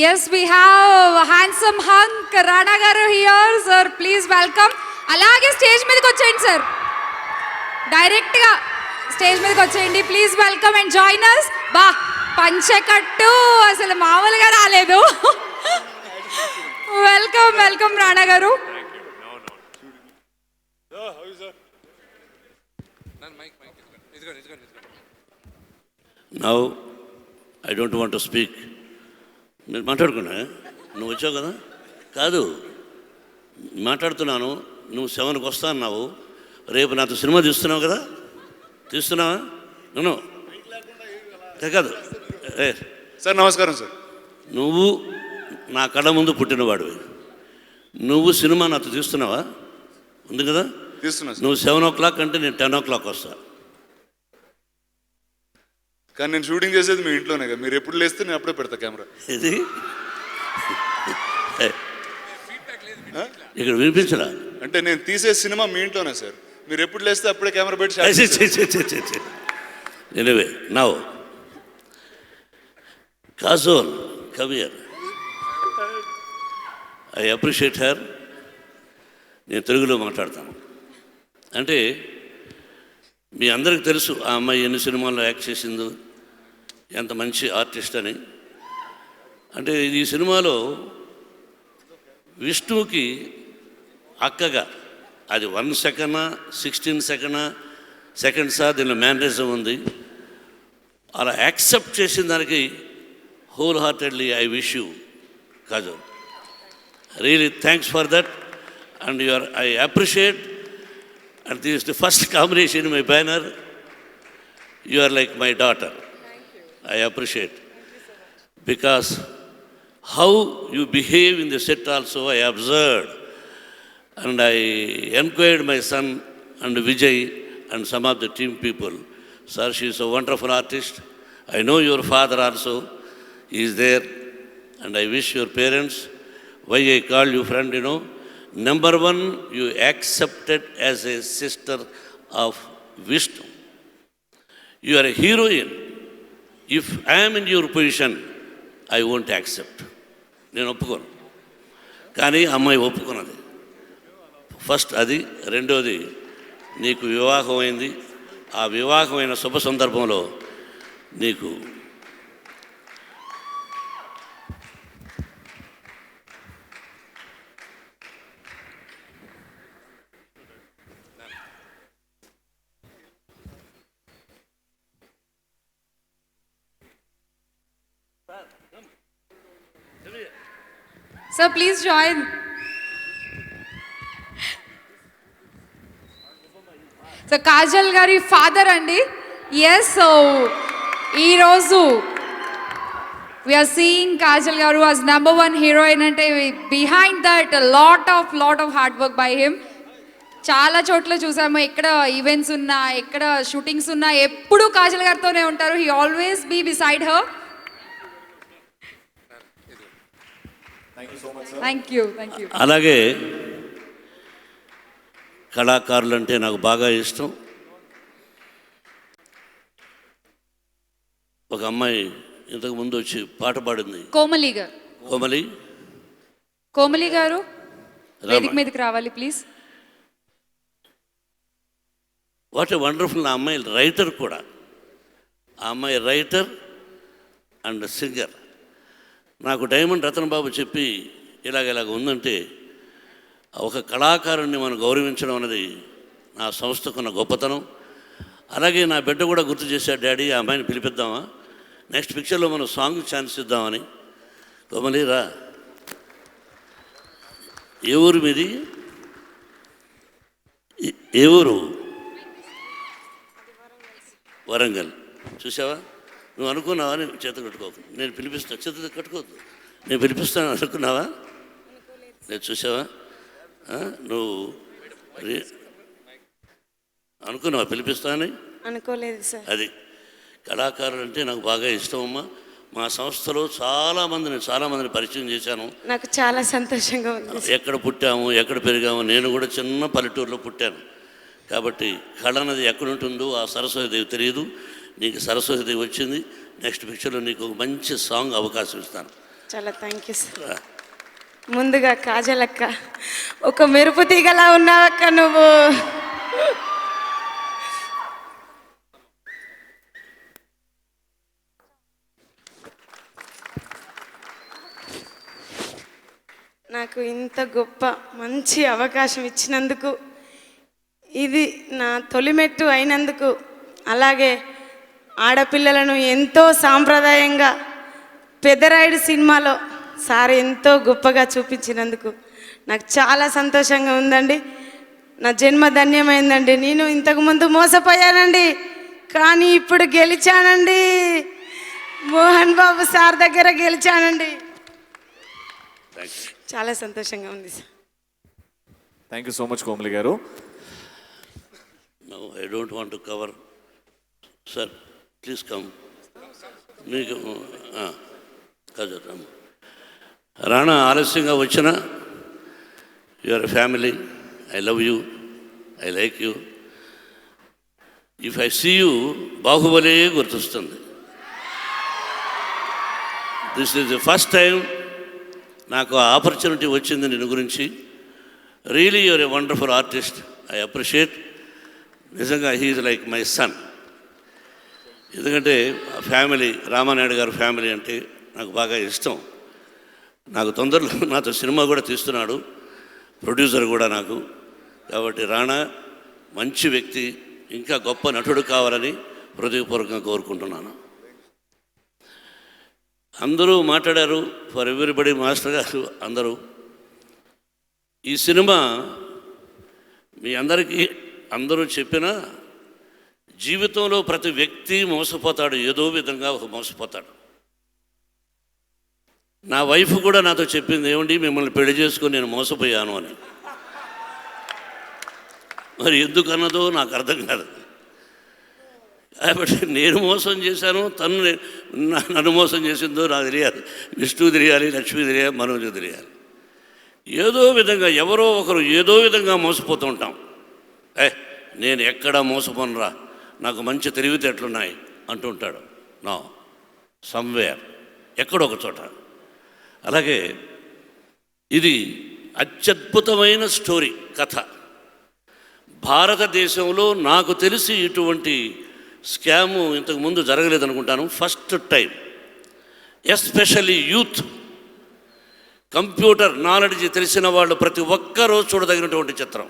Yes, we have handsome hunk Rana garu here, sir. Please welcome. అలాగే stage మీదకి వచ్చేయండి sir. డైరెక్ట్గా stage మీదకి వచ్చేయండి. Please welcome and join us. బా పంచెకట్టు అసలు మామూలుగా రాలేదు. వెల్కమ్ వెల్కమ్ రాణా గారు. Now, I don't want to speak. నేను మాట్లాడుకున్నా, నువ్వు వచ్చావు కదా. కాదు, మాట్లాడుతున్నాను. నువ్వు 7కి వస్తా అన్నావు. రేపు నాతో సినిమా తీస్తున్నావు కదా. తీస్తున్నావా? నేను కాదు. సార్ నమస్కారం సార్. నువ్వు నా కళ్ళ ముందు పుట్టినవాడివి. నువ్వు సినిమా నాతో తీస్తున్నావా? ఉంది కదా. తీస్తున్నా. నువ్వు 7 o'clock అంటే నేను 10 o'clock వస్తా. కానీ నేను షూటింగ్ చేసేది మీ ఇంట్లోనే కదా. మీరు ఎప్పుడు లేస్తే నేను అప్పుడే పెడతా కెమెరా. ఇది ఇక్కడ వినిపించరా? అంటే నేను తీసే సినిమా మీ ఇంట్లోనే సార్. మీరు ఎప్పుడు లేస్తే అప్పుడే కెమెరా పెట్టి. Anyway, now Kajol come here. I appreciate her. నేను తెలుగులో మాట్లాడతాను. అంటే మీ అందరికి తెలుసు ఆ అమ్మాయి ఎన్ని సినిమాల్లో యాక్ట్ చేసిందో, ఎంత మంచి ఆర్టిస్ట్ అని. అంటే ఈ సినిమాలో విష్ణువుకి అక్కగా అది 1 second 16 seconds దీనిలో మేనరిజం ఉంది. అలా యాక్సెప్ట్ చేసిన దానికి whole heartedly I wish you Kajal. Really thanks for that. And I appreciate. And this is the first combination in my banner. You are like my daughter. I appreciate. Because how you behave in the set also I observed. And I enquired my son and Vijay and some of the team people. Sir, she is a wonderful artist. I know your father also. He is there. And I wish your parents, why I call you friend, you know. Number one, you accepted as a sister of Vishnu. You are a heroine. If I am in your position, I won't accept. నేను ఒప్పుకోను. కానీ అమ్మాయి ఒప్పుకున్నది. First అది. రెండోది, నీకు వివాహం అయింది. ఆ వివాహమైన శుభ సందర్భంలో నీకు Sir, please join. So Kajal గారి ఫాదర్ అండి. ఎస్, సో ఈరోజు వీఆర్ సీయింగ్ కాజల్ గారు as #1 హీరోయిన్. అంటే behind that lot of hard work by him. చాలా చోట్ల చూసాము, ఎక్కడ ఈవెంట్స్ ఉన్నా, ఎక్కడ షూటింగ్స్ ఉన్నా ఎప్పుడూ కాజల్ గారితోనే ఉంటారు. He always be beside her. Thank you. అలాగే కళాకారులు అంటే నాకు బాగా ఇష్టం. ఒక అమ్మాయి ఇంతకు ముందు వచ్చి పాట పాడింది, కోమలి గారు. కోమలి గారు వేదిక మీదకి రావాలి ప్లీజ్. What a wonderful. ఆ అమ్మాయి రైటర్ కూడా. ఆ అమ్మాయి రైటర్ అండ్ సింగర్. నాకు డైమండ్ రతన్ బాబు చెప్పి ఇలాగ ఉందంటే, ఒక కళాకారుణ్ణి మనం గౌరవించడం అనేది నా సంస్థకున్న గొప్పతనం. అలాగే నా బిడ్డ కూడా గుర్తు చేశాడు, డాడీ ఆ అమ్మాయిని పిలిపిద్దామా, నెక్స్ట్ పిక్చర్లో మనం సాంగ్ ఛాన్స్ ఇద్దామని. కోమలి రా. ఏ ఊరు మీది? ఏ ఊరు? వరంగల్. చూసావా, నువ్వు అనుకున్నావా? నేను చేత కట్టుకోకు, నేను పిలిపిస్తాను. చేత కట్టుకోవద్దు, నేను పిలిపిస్తాను అనుకున్నావా? నేను చూసావా, నువ్వు అనుకున్నావా పిలిపిస్తానని? అనుకోలేదు సార్. అది కళాకారులు అంటే నాకు బాగా ఇష్టం అమ్మా. మా సంస్థలో చాలామందిని పరిచయం చేశాను. నాకు చాలా సంతోషంగా ఉంది. ఎక్కడ పుట్టాము, ఎక్కడ పెరిగాము. నేను కూడా చిన్న పల్లెటూరులో పుట్టాను. కాబట్టి కళ అనేది ఎక్కడుంటుందో ఆ సరస్వతిదేవి తెలియదు. నీకు సరస్వతిదేవి వచ్చింది. నెక్స్ట్ పిక్చర్లో నీకు ఒక మంచి సాంగ్ అవకాశం ఇస్తాను. చాలా థ్యాంక్ యూ సార్. ముందుగా కాజల్ అక్క, ఒక మెరుపు తీగలా ఉన్నావక్క నువ్వు. నాకు ఇంత గొప్ప మంచి అవకాశం ఇచ్చినందుకు, ఇది నా తొలిమెట్టు అయినందుకు, అలాగే ఆడపిల్లలను ఎంతో సాంప్రదాయంగా పెదరాయుడు సినిమాలో సార్ ఎంతో గొప్పగా చూపించినందుకు నాకు చాలా సంతోషంగా ఉందండి. నా జన్మ ధన్యమైందండి. నేను ఇంతకుముందు మోసపోయానండి, కానీ ఇప్పుడు గెలిచానండి. మోహన్ బాబు సార్ దగ్గర గెలిచానండి. చాలా సంతోషంగా ఉంది sir. Thank you so much Komali గారు. No, I don't want to cover. Sir, please come. మీకు కాజల్ రాణా ఆలస్యంగా వచ్చిన, your family, I love you, I like you. If I see you, Baahubali గుర్తొస్తుంది. This is the first time నాకు opportunity వచ్చింది నిన్ను గురించి. Really your a wonderful artist. I appreciate. నిజంగా he's like my son. ఎందుకంటే ఫ్యామిలీ, రామానాయుడు గారు ఫ్యామిలీ అంటే నాకు బాగా ఇష్టం. నాకు తొందరలో నాతో సినిమా కూడా తీస్తున్నాడు, ప్రొడ్యూసర్ కూడా నాకు. కాబట్టి రాణా మంచి వ్యక్తి, ఇంకా గొప్ప నటుడు కావాలని హృదయపూర్వకంగా కోరుకుంటున్నాను. అందరూ మాట్లాడారు, ఫర్ ఎవ్రీబడి, మాస్టర్ గారు అందరూ. ఈ సినిమా మీ అందరికీ అందరూ చెప్పినా, జీవితంలో ప్రతి వ్యక్తి మోసపోతాడు, ఏదో విధంగా ఒక మోసపోతాడు. నా వైఫ్ కూడా నాతో చెప్పింది, ఏమండి మిమ్మల్ని పెళ్లి చేసుకొని నేను మోసపోయాను అని. మరి ఎందుకన్నదో నాకు అర్థం కాదు. కాబట్టి నేను మోసం చేశాను, నన్ను మోసం చేసిందో నాకు తెలియాలి. విష్ణు తెలియాలి, లక్ష్మి తెలియాలి, మనోజు తెలియాలి. ఏదో విధంగా ఎవరో ఒకరు ఏదో విధంగా మోసపోతూ ఉంటాం. నేను ఎక్కడా మోసపోనురా, నాకు మంచి తెలివితేటలున్నాయి అంటుంటాడు. నో, సమ్వేర్, ఎక్కడొక చోట. అలాగే ఇది అత్యద్భుతమైన స్టోరీ, కథ. భారతదేశంలో నాకు తెలిసి ఇటువంటి స్కాము ఇంతకుముందు జరగలేదనుకుంటాను. First time. Especially youth, computer knowledge తెలిసిన వాళ్ళు ప్రతి ఒక్కరూ చూడదగినటువంటి చిత్రం.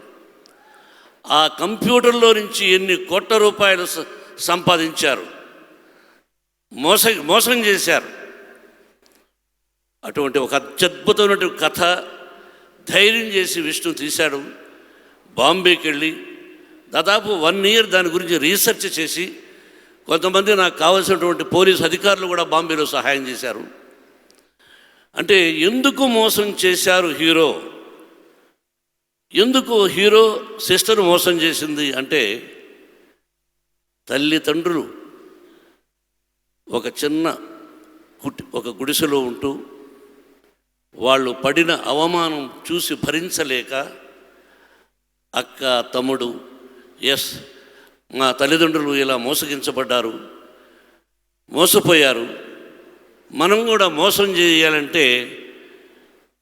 ఆ కంప్యూటర్లో నుంచి ఎన్ని కోట్ల రూపాయలు సంపాదించారు, మోసం చేశారు. అటువంటి ఒక అత్యద్భుతమైనటువంటి కథ ధైర్యం చేసి విష్ణు తీశాడు. బాంబేకి వెళ్ళి దాదాపు 1 ఇయర్ దాని గురించి రీసెర్చ్ చేసి కొంతమంది నాకు కావాల్సినటువంటి పోలీస్ అధికారులు కూడా బాంబేలో సహాయం చేశారు. అంటే ఎందుకు మోసం చేశారు హీరో, ఎందుకు హీరో సిస్టర్ మోసం చేసింది అంటే, తల్లిదండ్రులు ఒక చిన్న ఒక గుడిసెలో ఉంటూ వాళ్ళు పడిన అవమానం చూసి భరించలేక అక్క తమ్ముడు మా తల్లిదండ్రులు ఇలా మోసగించబడ్డారు, మోసపోయారు, మనం కూడా మోసం చేయాలంటే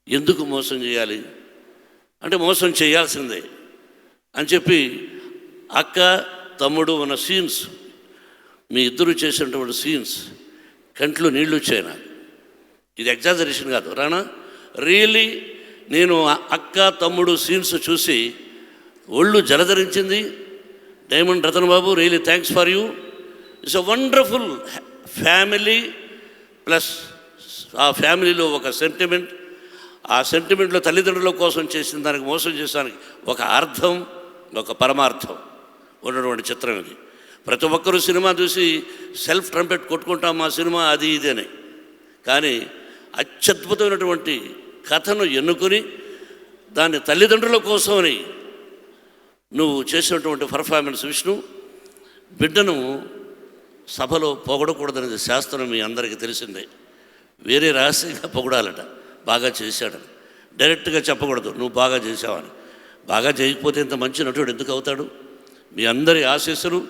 ఎందుకు మోసం చేయాలి అంటే మోసం చేయాల్సిందే అని చెప్పి అక్క తమ్ముడు ఉన్న సీన్స్, మీ ఇద్దరు చేసినటువంటి సీన్స్ కంట్లో నీళ్ళు వచ్చాయి నాకు. ఇది ఎగ్జాజరేషన్ కాదు రానా, రియలీ నేను అక్క తమ్ముడు సీన్స్ చూసి ఒళ్ళు జలధరించింది. Diamond Ratan Babu, really thanks for you. It's a wonderful family, plus ఆ ఫ్యామిలీలో ఒక సెంటిమెంట్, ఆ సెంటిమెంట్లో తల్లిదండ్రుల కోసం చేసిన దానికి మోసం చేసానికి ఒక అర్థం, ఒక పరమార్థం ఉన్నటువంటి చిత్రం ఇది. ప్రతి ఒక్కరూ సినిమా చూసి సెల్ఫ్ ట్రంపెట్ కొట్టుకుంటాం మా సినిమా అది ఇది అని, కానీ అత్యద్భుతమైనటువంటి కథను ఎన్నుకొని దాన్ని తల్లిదండ్రుల కోసమని నువ్వు చేసినటువంటి పర్ఫార్మెన్స్ విష్ణు. బిడ్డను సభలో పొగడకూడదనేది శాస్త్రం మీ అందరికీ తెలిసిందే. వేరే రహస్యంగా పొగడాలట, బాగా చేశాడని. డైరెక్ట్గా చెప్పకూడదు నువ్వు బాగా చేసావని. బాగా చేయకపోతే ఇంత మంచి నటుడు ఎందుకు అవుతాడు? మీ అందరి ఆశీస్సులు.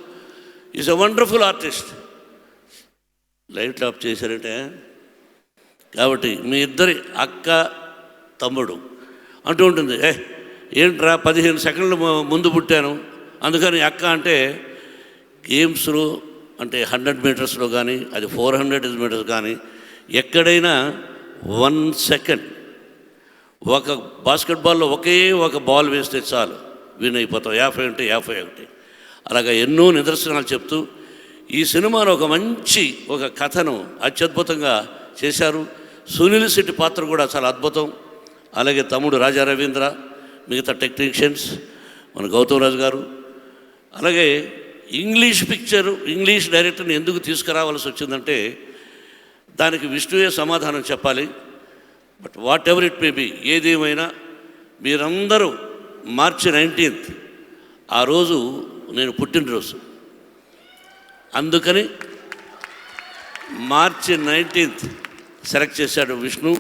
Is a wonderful artist. Light of చేశారంటే కాబట్టి మీ ఇద్దరి అక్క తమ్ముడు అంటూ ఉంటుంది, ఏంట్రా 15 సెకండ్ల ముందు పుట్టాను అందుకని అక్క అంటే, గేమ్స్లో అంటే 100 మీటర్స్లో కానీ అది 400 మీటర్స్ కానీ ఎక్కడైనా 1 సెకండ్ ఒక బాస్కెట్బాల్లో ఒకే ఒక బాల్ వేస్తే చాలు విన్ అయిపోతాం. 50 అంటే 51. అలాగా ఎన్నో నిదర్శనాలు చెప్తూ ఈ సినిమాలో ఒక మంచి ఒక కథను అత్యద్భుతంగా చేశారు. సునీల్ శెట్టి పాత్ర కూడా చాలా అద్భుతం. అలాగే తమ్ముడు రాజా రవీంద్ర, మిగతా టెక్నీషియన్స్, మన గౌతమ్ రాజు గారు, అలాగే ఇంగ్లీష్ పిక్చరు, ఇంగ్లీష్ డైరెక్టర్ని ఎందుకు తీసుకురావాల్సి వచ్చిందంటే దానికి విష్ణువే సమాధానం చెప్పాలి. But what ever it may be, ఏదేమైనా మీరందరూ మార్చి 19th ఆ రోజు నేను పుట్టినరోజు, అందుకని మార్చి 19th సెలెక్ట్ చేశాడు Vishnu.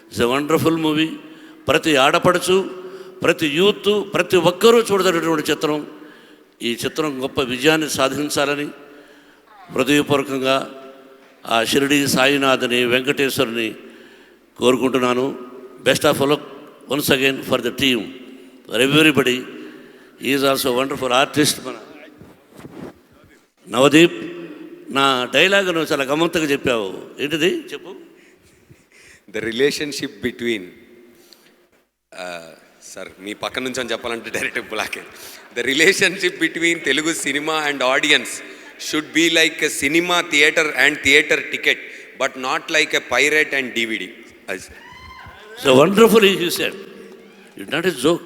It's a wonderful movie. ప్రతి ఆడపడుచు, ప్రతి యూత్, ప్రతి ఒక్కరూ చూడదగినటువంటి చిత్రం. ఈ చిత్రం గొప్ప విజయాన్ని సాధించాలని హృదయపూర్వకంగా ఆ షిరిడి సాయినాథ్ని, వెంకటేశ్వరుని కోరుకుంటున్నాను. Best of luck once again for the team, for everybody. Is also wonderful artist. మన నవదీప్, నా డైలాగ్ నువ్వు చాలా గమ్మత్తుగా చెప్పావు. ఏంటిది చెప్పు. ద రిలేషన్షిప్ బిట్వీన్, సార్ మీ పక్క నుంచి అని చెప్పాలంటే direct block. The relationship between Telugu cinema and audience should be like a cinema theatre and theatre ticket, but not like a pirate and DVD. So wonderful you said, it not a joke.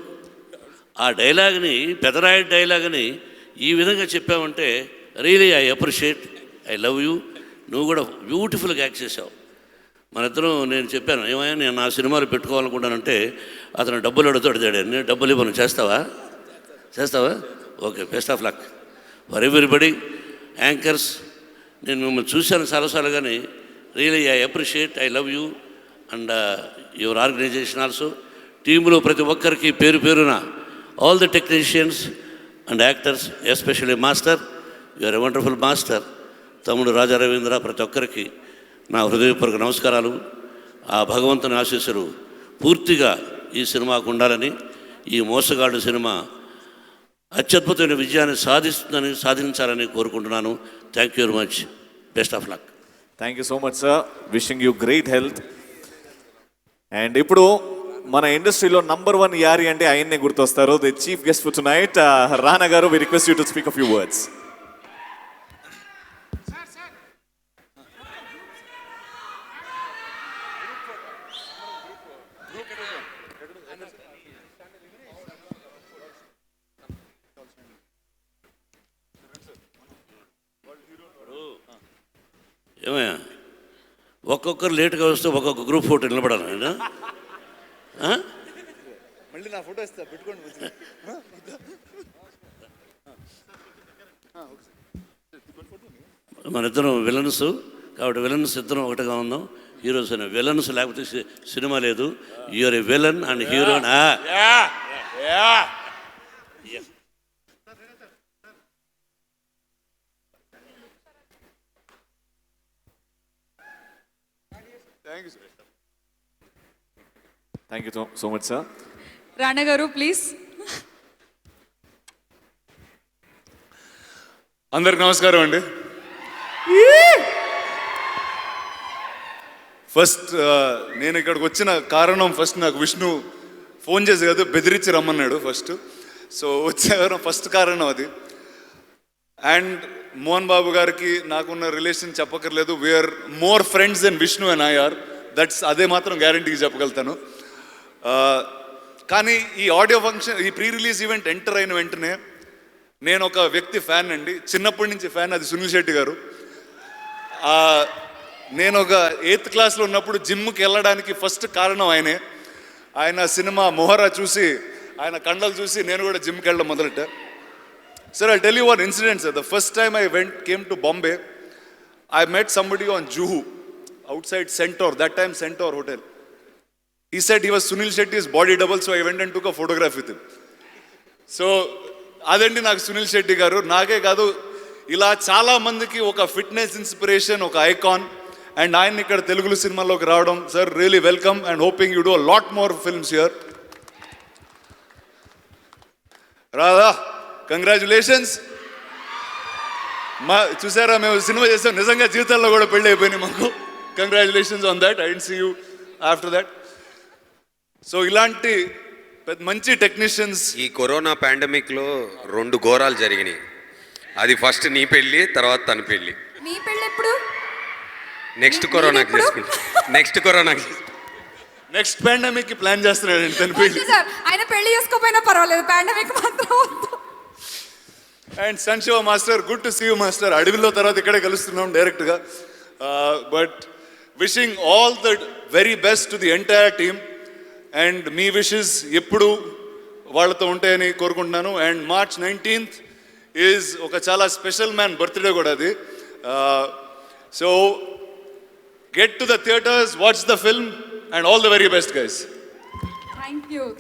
ఆ డైలాగ్ని, పెదరాయి డైలాగ్ని ఈ విధంగా చెప్పావంటే really I appreciate, I love you. నువ్వు కూడా బ్యూటిఫుల్గా యాక్ట్ చేసావు. మన ఇద్దరం, నేను చెప్పాను ఏమైనా నేను నా సినిమాలు పెట్టుకోవాలనుకుంటానంటే అతను డబ్బులు అడుగుతాడు. నేను డబ్బులు ఇవ్వను, చేస్తావా? Okay, best of luck for everybody. Anchors, నేను మిమ్మల్ని చూశాను చాలాసార్లు, కానీ really I appreciate, I love you and your organisation also. టీంలో ప్రతి ఒక్కరికి పేరు పేరున, all the technicians and actors, especially master, you're a wonderful master. తమ్ముడు రాజా రవీంద్ర, ప్రతి ఒక్కరికి నా హృదయపూర్వక నమస్కారాలు. ఆ భగవంతుని ఆశీస్సులు పూర్తిగా ఈ సినిమాకు ఉండాలని, ఈ మోసగాడు సినిమా అత్యద్భుతమైన విజయాన్ని సాధించాలని కోరుకుంటున్నాను. Thank you very much. Best of luck. Thank you so much sir. Wishing you great health. And ఇప్పుడు మన ఇండస్ట్రీలో #1 యారి అంటే ఆయన్నే గుర్తొస్తారు. The chief guest for tonight, Rana గారు. We request you to speak a few words. ఏమయ్యా, ఒక్కొక్కరు లేట్గా వస్తే ఒక్కొక్క గ్రూప్ ఫోటో నిలబడాలి నేను. మళ్ళీ నా ఫోటో ఇస్తా, పెట్టుకోండి. మన ఇద్దరం విలన్స్ కాబట్టి విలన్స్ ఇద్దరం ఒకటిగా ఉందాం. హీరోస్ అనే విలన్స్ లేకపోతే సినిమా లేదు. You're a villain and hero. Thank you so much sir. Rana గారు ప్లీజ్. అందరికి నమస్కారం అండి. ఫస్ట్ నేను ఇక్కడికి వచ్చిన కారణం, ఫస్ట్ నాకు విష్ణు ఫోన్ చేసి కాదు బెదిరించి రమ్మన్నాడు ఫస్ట్. సో వచ్చే ఫస్ట్ కారణం అది. అండ్ మోహన్ బాబు గారికి నాకున్న రిలేషన్ చెప్పక్కర్లేదు. We're more friends than Vishnu and I are. అదే మాత్రం గ్యారంటీగా చెప్పగలుగుతాను. కానీ ఈ ఆడియో ఫంక్షన్, ఈ ప్రీ రిలీజ్ ఈవెంట్ ఎంటర్ అయిన వెంటనే నేను ఒక వ్యక్తి ఫ్యాన్ అండి, చిన్నప్పటి నుంచి ఫ్యాన్. అది సునీల్ శెట్టి గారు. నేను ఒక 8th క్లాస్లో ఉన్నప్పుడు జిమ్కి వెళ్ళడానికి ఫస్ట్ కారణం ఆయనే. ఆయన సినిమా మొహరా చూసి, ఆయన కండలు చూసి నేను కూడా జిమ్కి వెళ్ళడం మొదలెట్టా. Sir, I tell you one incident sir. The first time I came to Bombay, I met somebody on Juhu outside Centaur, that time Centaur Hotel. He said he was Sunil Shetty's body double, so I went and took a photograph with him. So అదండి నాకు సునీల్ శెట్టి గారు. నాకే కాదు, ఇలా చాలా మందికి ఒక fitness inspiration, ఒక ఐకాన్. అండ్ ఆయన ఇక్కడ తెలుగు సినిమాలోకి రావడం, sir really welcome and hoping you do a lot more films here. Radha, congratulations. చూసారా, మేము సినిమా చేసాం, నిజంగా జీవితాల్లో కూడా పెళ్ళి అయిపోయినాయి మాకు. Congratulations on that. I don't see you after that. So ఇలాంటి మంచి టెక్నీషియన్స్. ఈ కరోనా పాండమిక్లో 2 ఘోరాలు జరిగినాయి. అది ఫస్ట్ నీ పెళ్ళి, తర్వాత తన పెళ్ళి. మీ పెళ్ళి ఎప్పుడు? నెక్స్ట్ కరోనాకి చేసుకుంటా. నెక్స్ట్ పాండమిక్ కి ప్లాన్ చేస్తున్నాడు తన పెళ్ళి. ఆయన పెళ్లి చేసుకోపోయినా పర్వాలేదు, పాండమిక్ మాత్రం వద్దు. అండ్ సంశివ master, good to see you master. అడవిలో తర్వాత ఇక్కడే కలుస్తున్నాం డైరెక్ట్గా. But wishing all the very best to the entire team. And మీ విషెస్ ఎప్పుడు వాళ్ళతో ఉంటాయని కోరుకుంటున్నాను. అండ్ March 19th ఈజ్ ఒక చాలా స్పెషల్ మ్యాన్ బర్త్డే కూడా అది. So get to the theatres, watch the film and all the very best guys.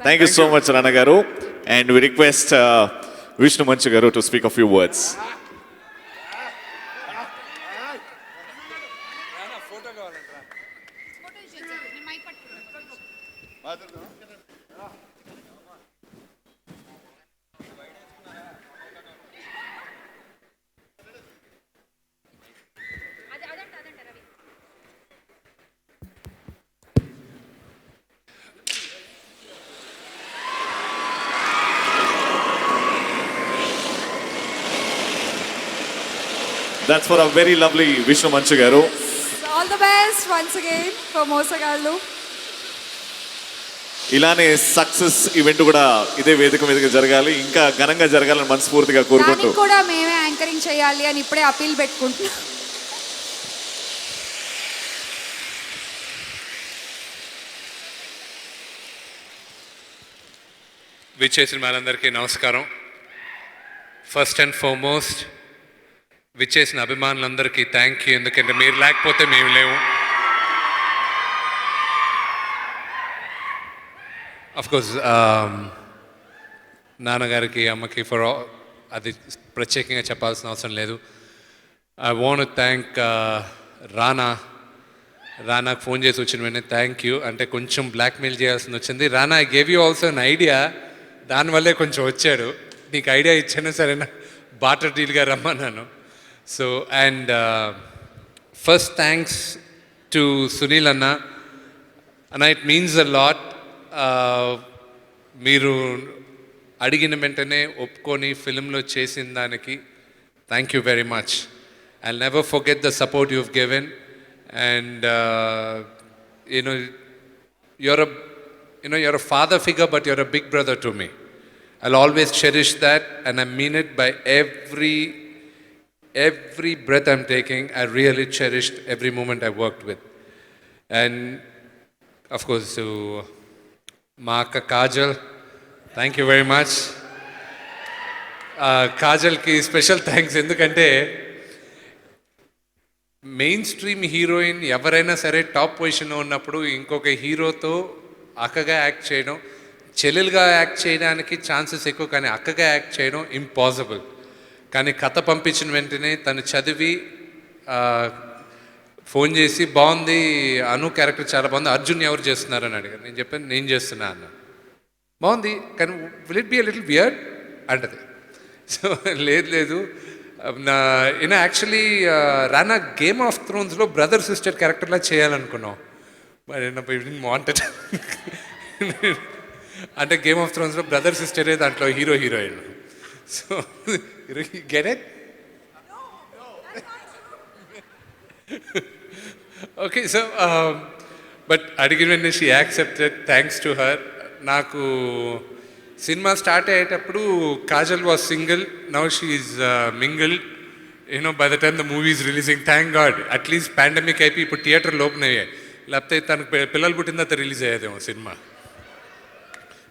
Thank you so much Rana గారు. అండ్ వి రిక్వెస్ట్ విష్ణు మంచు గారు to speak a few words. That's for a very lovely Vishnu Manchu garu. All the best once again for మోసగాళ్ళు. ఇలానే success event కూడా ఇదే వేదిక మీదగా జరగాలి, ఇంకా ఘనంగా జరగాలని మనస్ఫూర్తిగా కోరుకుంటూ దానికి కూడా మేమే యాంకరింగ్ చేయాలి అని ఇప్పుడే అపీల్ పెట్టుకుంటున్నాం. విచ్చేసిన వాళ్ళందరికీ నమస్కారం. ఫస్ట్ అండ్ ఫార్మోస్ట్ విచ్చేసిన అభిమానులందరికీ థ్యాంక్ యూ. ఎందుకంటే మీరు లేకపోతే మేము లేవు. అఫ్కోర్స్ నాన్నగారికి, అమ్మకి ఫర్ అది ప్రత్యేకంగా చెప్పాల్సిన అవసరం లేదు. ఐ వాంట్ థ్యాంక్ రానాకు ఫోన్ చేసి వచ్చిన వెంటనే థ్యాంక్ యూ అంటే కొంచెం బ్లాక్మెయిల్ చేయాల్సి వచ్చింది. రానా, I gave you also an idea, దానివల్లే కొంచెం వచ్చాడు. నీకు ఐడియా ఇచ్చాను, సరేనా, బాటర్ డీల్గా రమ్మన్నాను. So and first thanks to Sunil అన్న. It means a lot. మీరు అడిగిన వెంటనే ఒప్పుకొని ఫిల్మ్లో చేసిన దానికి thank you very much. I never forget the support you've given. And you're a father figure, but you're a big brother to me. I'll always cherish that, and I mean it by every every breath I'm taking, I really cherished every moment I worked with. And of course, to Maka Kajal, thank you very much. కాజల్కి special thanks, ఎందుకంటే mainstream heroine ఎవరైనా సరే top పొజిషన్లో ఉన్నప్పుడు ఇంకొక హీరోతో అక్కగా act చేయడం, చెల్లెలుగా act చేయడానికి ఛాన్సెస్ ఎక్కువ, కానీ అక్కగా యాక్ట్ చేయడం ఇంపాసిబుల్. కానీ కథ పంపించిన వెంటనే తను చదివి ఫోన్ చేసి బాగుంది, అను క్యారెక్టర్ చాలా బాగుంది, అర్జున్ ఎవరు చేస్తున్నారని అడిగారు. నేను చెప్పాను నేను చేస్తున్నా అన్న. బాగుంది కానీ will it be a little weird అంటది. సో లేదు నా యాక్చువల్లీ రానా గేమ్ ఆఫ్ థ్రోన్స్లో బ్రదర్ సిస్టర్ క్యారెక్టర్లా చేయాలనుకున్నాం, మరి వాంటెడ్. అంటే గేమ్ ఆఫ్ థ్రోన్స్లో బ్రదర్ సిస్టరే దాంట్లో hero heroine. So get it? Okay. So but అడిగిన వెంటనే she accepted, thanks to her. నాకు సినిమా స్టార్ట్ అయ్యేటప్పుడు Kajal was single, now she is mingled. By the time the movie is releasing, thank God. At least pandemic అయిపోయి ఇప్పుడు థియేటర్లు open అయ్యాయి, లేకపోతే తనకు పిల్లలు పుట్టిన తర్వాత రిలీజ్ అయ్యేదేమో cinema.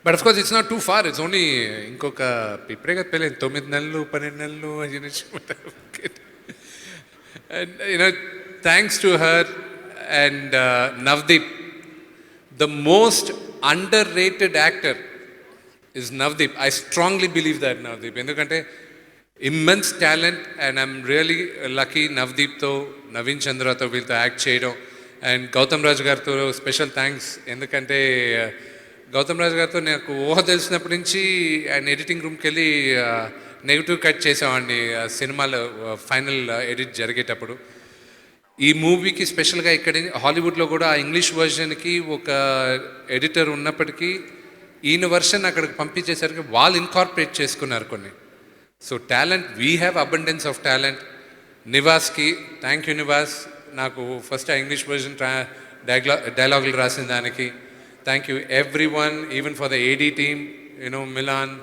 But of course it's not too far, it's only ఇంకొక ఇప్పుడే కదా పెళ్ళి, 9 నెలలు 12 నెలలు. Thanks to her. And Navdeep, the most underrated actor is Navdeep. I strongly believe that, Navdeep. ఎందుకంటే immense talent, and I'm really lucky Navdeepతో, నవీన్ చంద్రతో వీళ్ళతో యాక్ట్ చేయడం. అండ్ గౌతమ్ రాజు గారితో స్పెషల్ థ్యాంక్స్, ఎందుకంటే గౌతమ్ రాజు గారితో నాకు ఊహ తెలిసినప్పటి నుంచి ఆయన ఎడిటింగ్ రూమ్కి వెళ్ళి నెగిటివ్ కట్ చేసామండి సినిమాలో ఫైనల్ ఎడిట్ జరిగేటప్పుడు. ఈ మూవీకి స్పెషల్గా ఇక్కడ హాలీవుడ్లో కూడా ఆ ఇంగ్లీష్ వర్జన్కి ఒక ఎడిటర్ ఉన్నప్పటికీ ఈయన వర్షన్ అక్కడికి పంపించేసరికి వాళ్ళు ఇన్కార్పొరేట్ చేసుకున్నారు కొన్ని. So talent, we have abundance of talent. నివాస్కి థ్యాంక్ యూ నివాస్, నాకు ఫస్ట్ ఆ ఇంగ్లీష్ వర్జన్ డైలాగులు రాసిన దానికి thank you. Everyone, even for the AD team, Milan,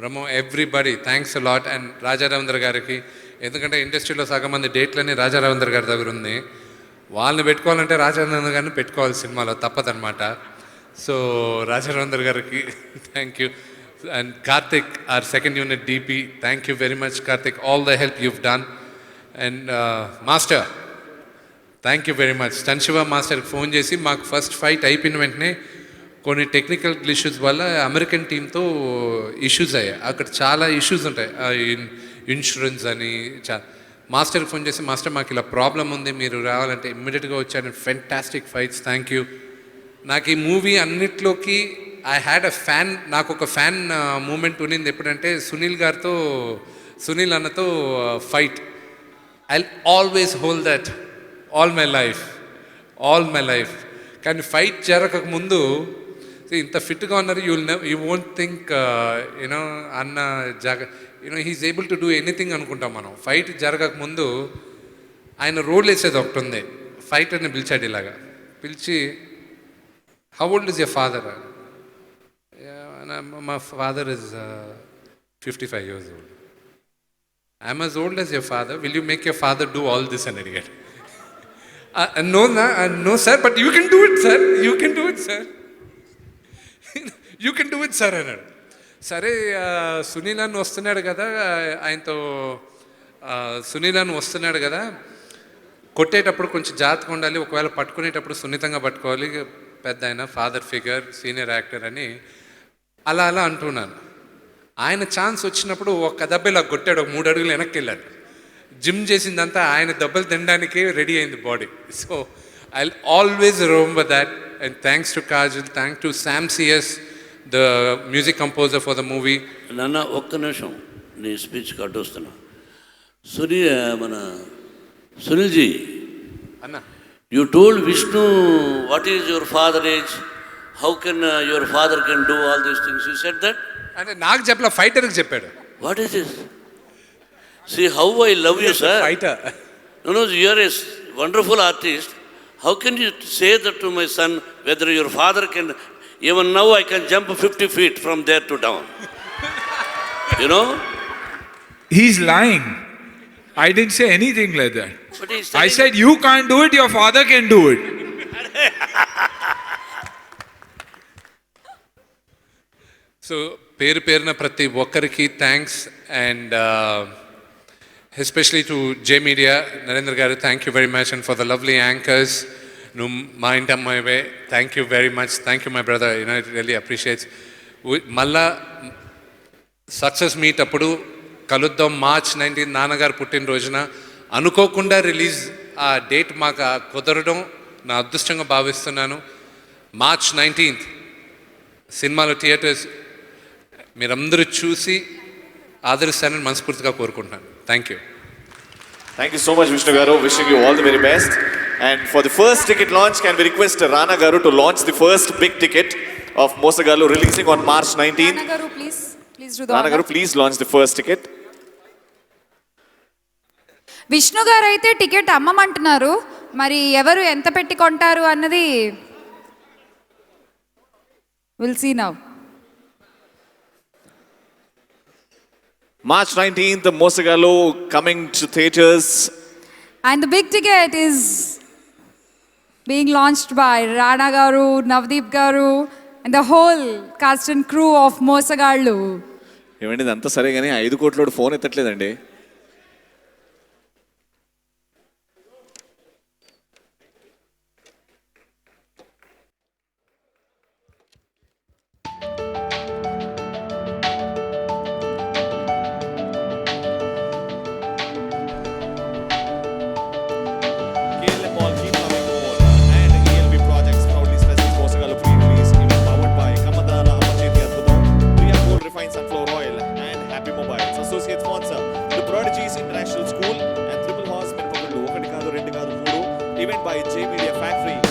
రమో, everybody, thanks a lot. And Raja Ravindra గారికి, ఎందుకంటే ఇండస్ట్రీలో సగం మంది డేట్లన్నీ రాజా రవీంద్ర గారి దగ్గర ఉంది, వాళ్ళని పెట్టుకోవాలంటే రాజా రవీంద్ర గారిని పెట్టుకోవాలి సినిమాలో, తప్పదన్నమాట. సో రాజా రవీంద్ర గారికి thank you. And Karthik, our second unit DP, thank you very much Karthik, all the help you've done. And master, thank you very much. Shiva మాస్టర్కి ఫోన్ చేసి మాకు ఫస్ట్ ఫైట్ అయిపోయిన వెంటనే కొన్ని టెక్నికల్ ఇష్యూస్ వల్ల అమెరికన్ టీంతో ఇష్యూస్ అయ్యాయి, అక్కడ చాలా ఇష్యూస్ ఉంటాయి, ఇన్సూరెన్స్ అని. మాస్టర్కి ఫోన్ చేసి, మాస్టర్ మాకు ఇలా ప్రాబ్లం ఉంది, మీరు రావాలంటే ఇమ్మీడియట్గా వచ్చాను. Fantastic fights, thank you. నాకు ఈ మూవీ అన్నిట్లోకి ఐ హ్యాడ్ అ ఫ్యాన్, నాకు ఒక ఫ్యాన్ మూమెంట్ ఉన్నింది ఎప్పుడంటే సునీల్ అన్నతో ఫైట్. I always hold that all my life. కానీ ఫైట్ జరగక ముందు ఇంత ఫిట్గా ఉన్నారు, యూ వోంట్ థింక్ అన్న he's able to do anything అనుకుంటాం మనం. ఫైట్ జరగక ముందు ఆయన రోల్ వేసేది ఒకటి ఉంది, ఫైటర్ని పిలిచాడు, ఇలాగా పిలిచి, how old is your father? My father is 55 years old. I'm as old as your father. Will you make your father do all this? And again, no sir, but you can do it, sir. You can do it, sir. You can do it, sir. అన్నాడు. సరే సునీల్ అన్న వస్తున్నాడు కదా, ఆయనతో సునీల్ అన్న వస్తున్నాడు కదా, కొట్టేటప్పుడు కొంచెం జాగ్రత్తగా ఉండాలి, ఒకవేళ పట్టుకునేటప్పుడు సున్నితంగా పట్టుకోవాలి, పెద్ద ఆయన ఫాదర్ ఫిగర్, సీనియర్ యాక్టర్ అని అలా అంటున్నాను. ఆయన ఛాన్స్ వచ్చినప్పుడు ఒక దెబ్బ ఇలా కొట్టాడు, 3 అడుగులు వెనక్కి వెళ్ళాడు. జిమ్ చేసిందంతా ఆయన దెబ్బలు తినడానికే రెడీ అయింది body. So I always remember that. And thanks to Kajal, thank to Sam CS, the music composer for the movie. నాన్న ఒక్క నిమిషం నీ స్పీచ్ కట్ వస్తున్నా. మన సునీల్జీ అన్న, you told Vishnu what is your father age, how can your father can do all these things, you said that? అంటే నాకు చెప్పలా, ఫైటర్కి చెప్పాడు. What is this? See how I love you, sir. Fighter. No, you are a wonderful artist. How can you say that to my son, whether your father can, even now I can jump 50 feet from there to down. He's lying. I didn't say anything like that. But he's I telling- said, you can't do it, your father can do it. So పేరు పేరున ప్రతి ఒక్కరికి thanks and especially to J media Narendra గారు thank you very much and for the lovely anchors నువ్వు మా ఇంటి అమ్మాయివే thank you very much thank you my brother you know it really appreciates మళ్ళా సక్సెస్ మీట్ అప్పుడు కలుద్దాం March 19 నాన్నగారు పుట్టినరోజున అనుకోకుండా రిలీజ్ ఆ డేట్ మాకు కుదరడం నా అదృష్టంగా భావిస్తున్నాను. March 19th సినిమాలో థియేటర్స్ మీరందరూ చూసి ఆదరిస్తానని మనస్ఫూర్తిగా కోరుకుంటున్నాను. Thank you. Thank you so much, Vishnu Garu. Wishing you all the very best. And for the first ticket launch, can we request Rana Garu to launch the first big ticket of Mosagalu releasing on March 19th? Rana Garu, please do the Rana Garu, please launch the first ticket. Vishnu గారు అయితే ticket అమ్మమంటున్నారు, మరి ఎవరు ఎంత పెట్టి కొంటారు అన్నది will see now. March 19th, Mosagalu coming to theaters. And the big ticket is being launched by Rana Garu, Navdeep Garu, and the whole cast and crew of Mosagalu. ఏమండి అంతా సరే కానీ 5 కోట్లోడు phone ఎత్తట్లేదండి. Associate sponsor, The Prodigies International School and Triple Horse Minipakulu. Event by J Media Factory.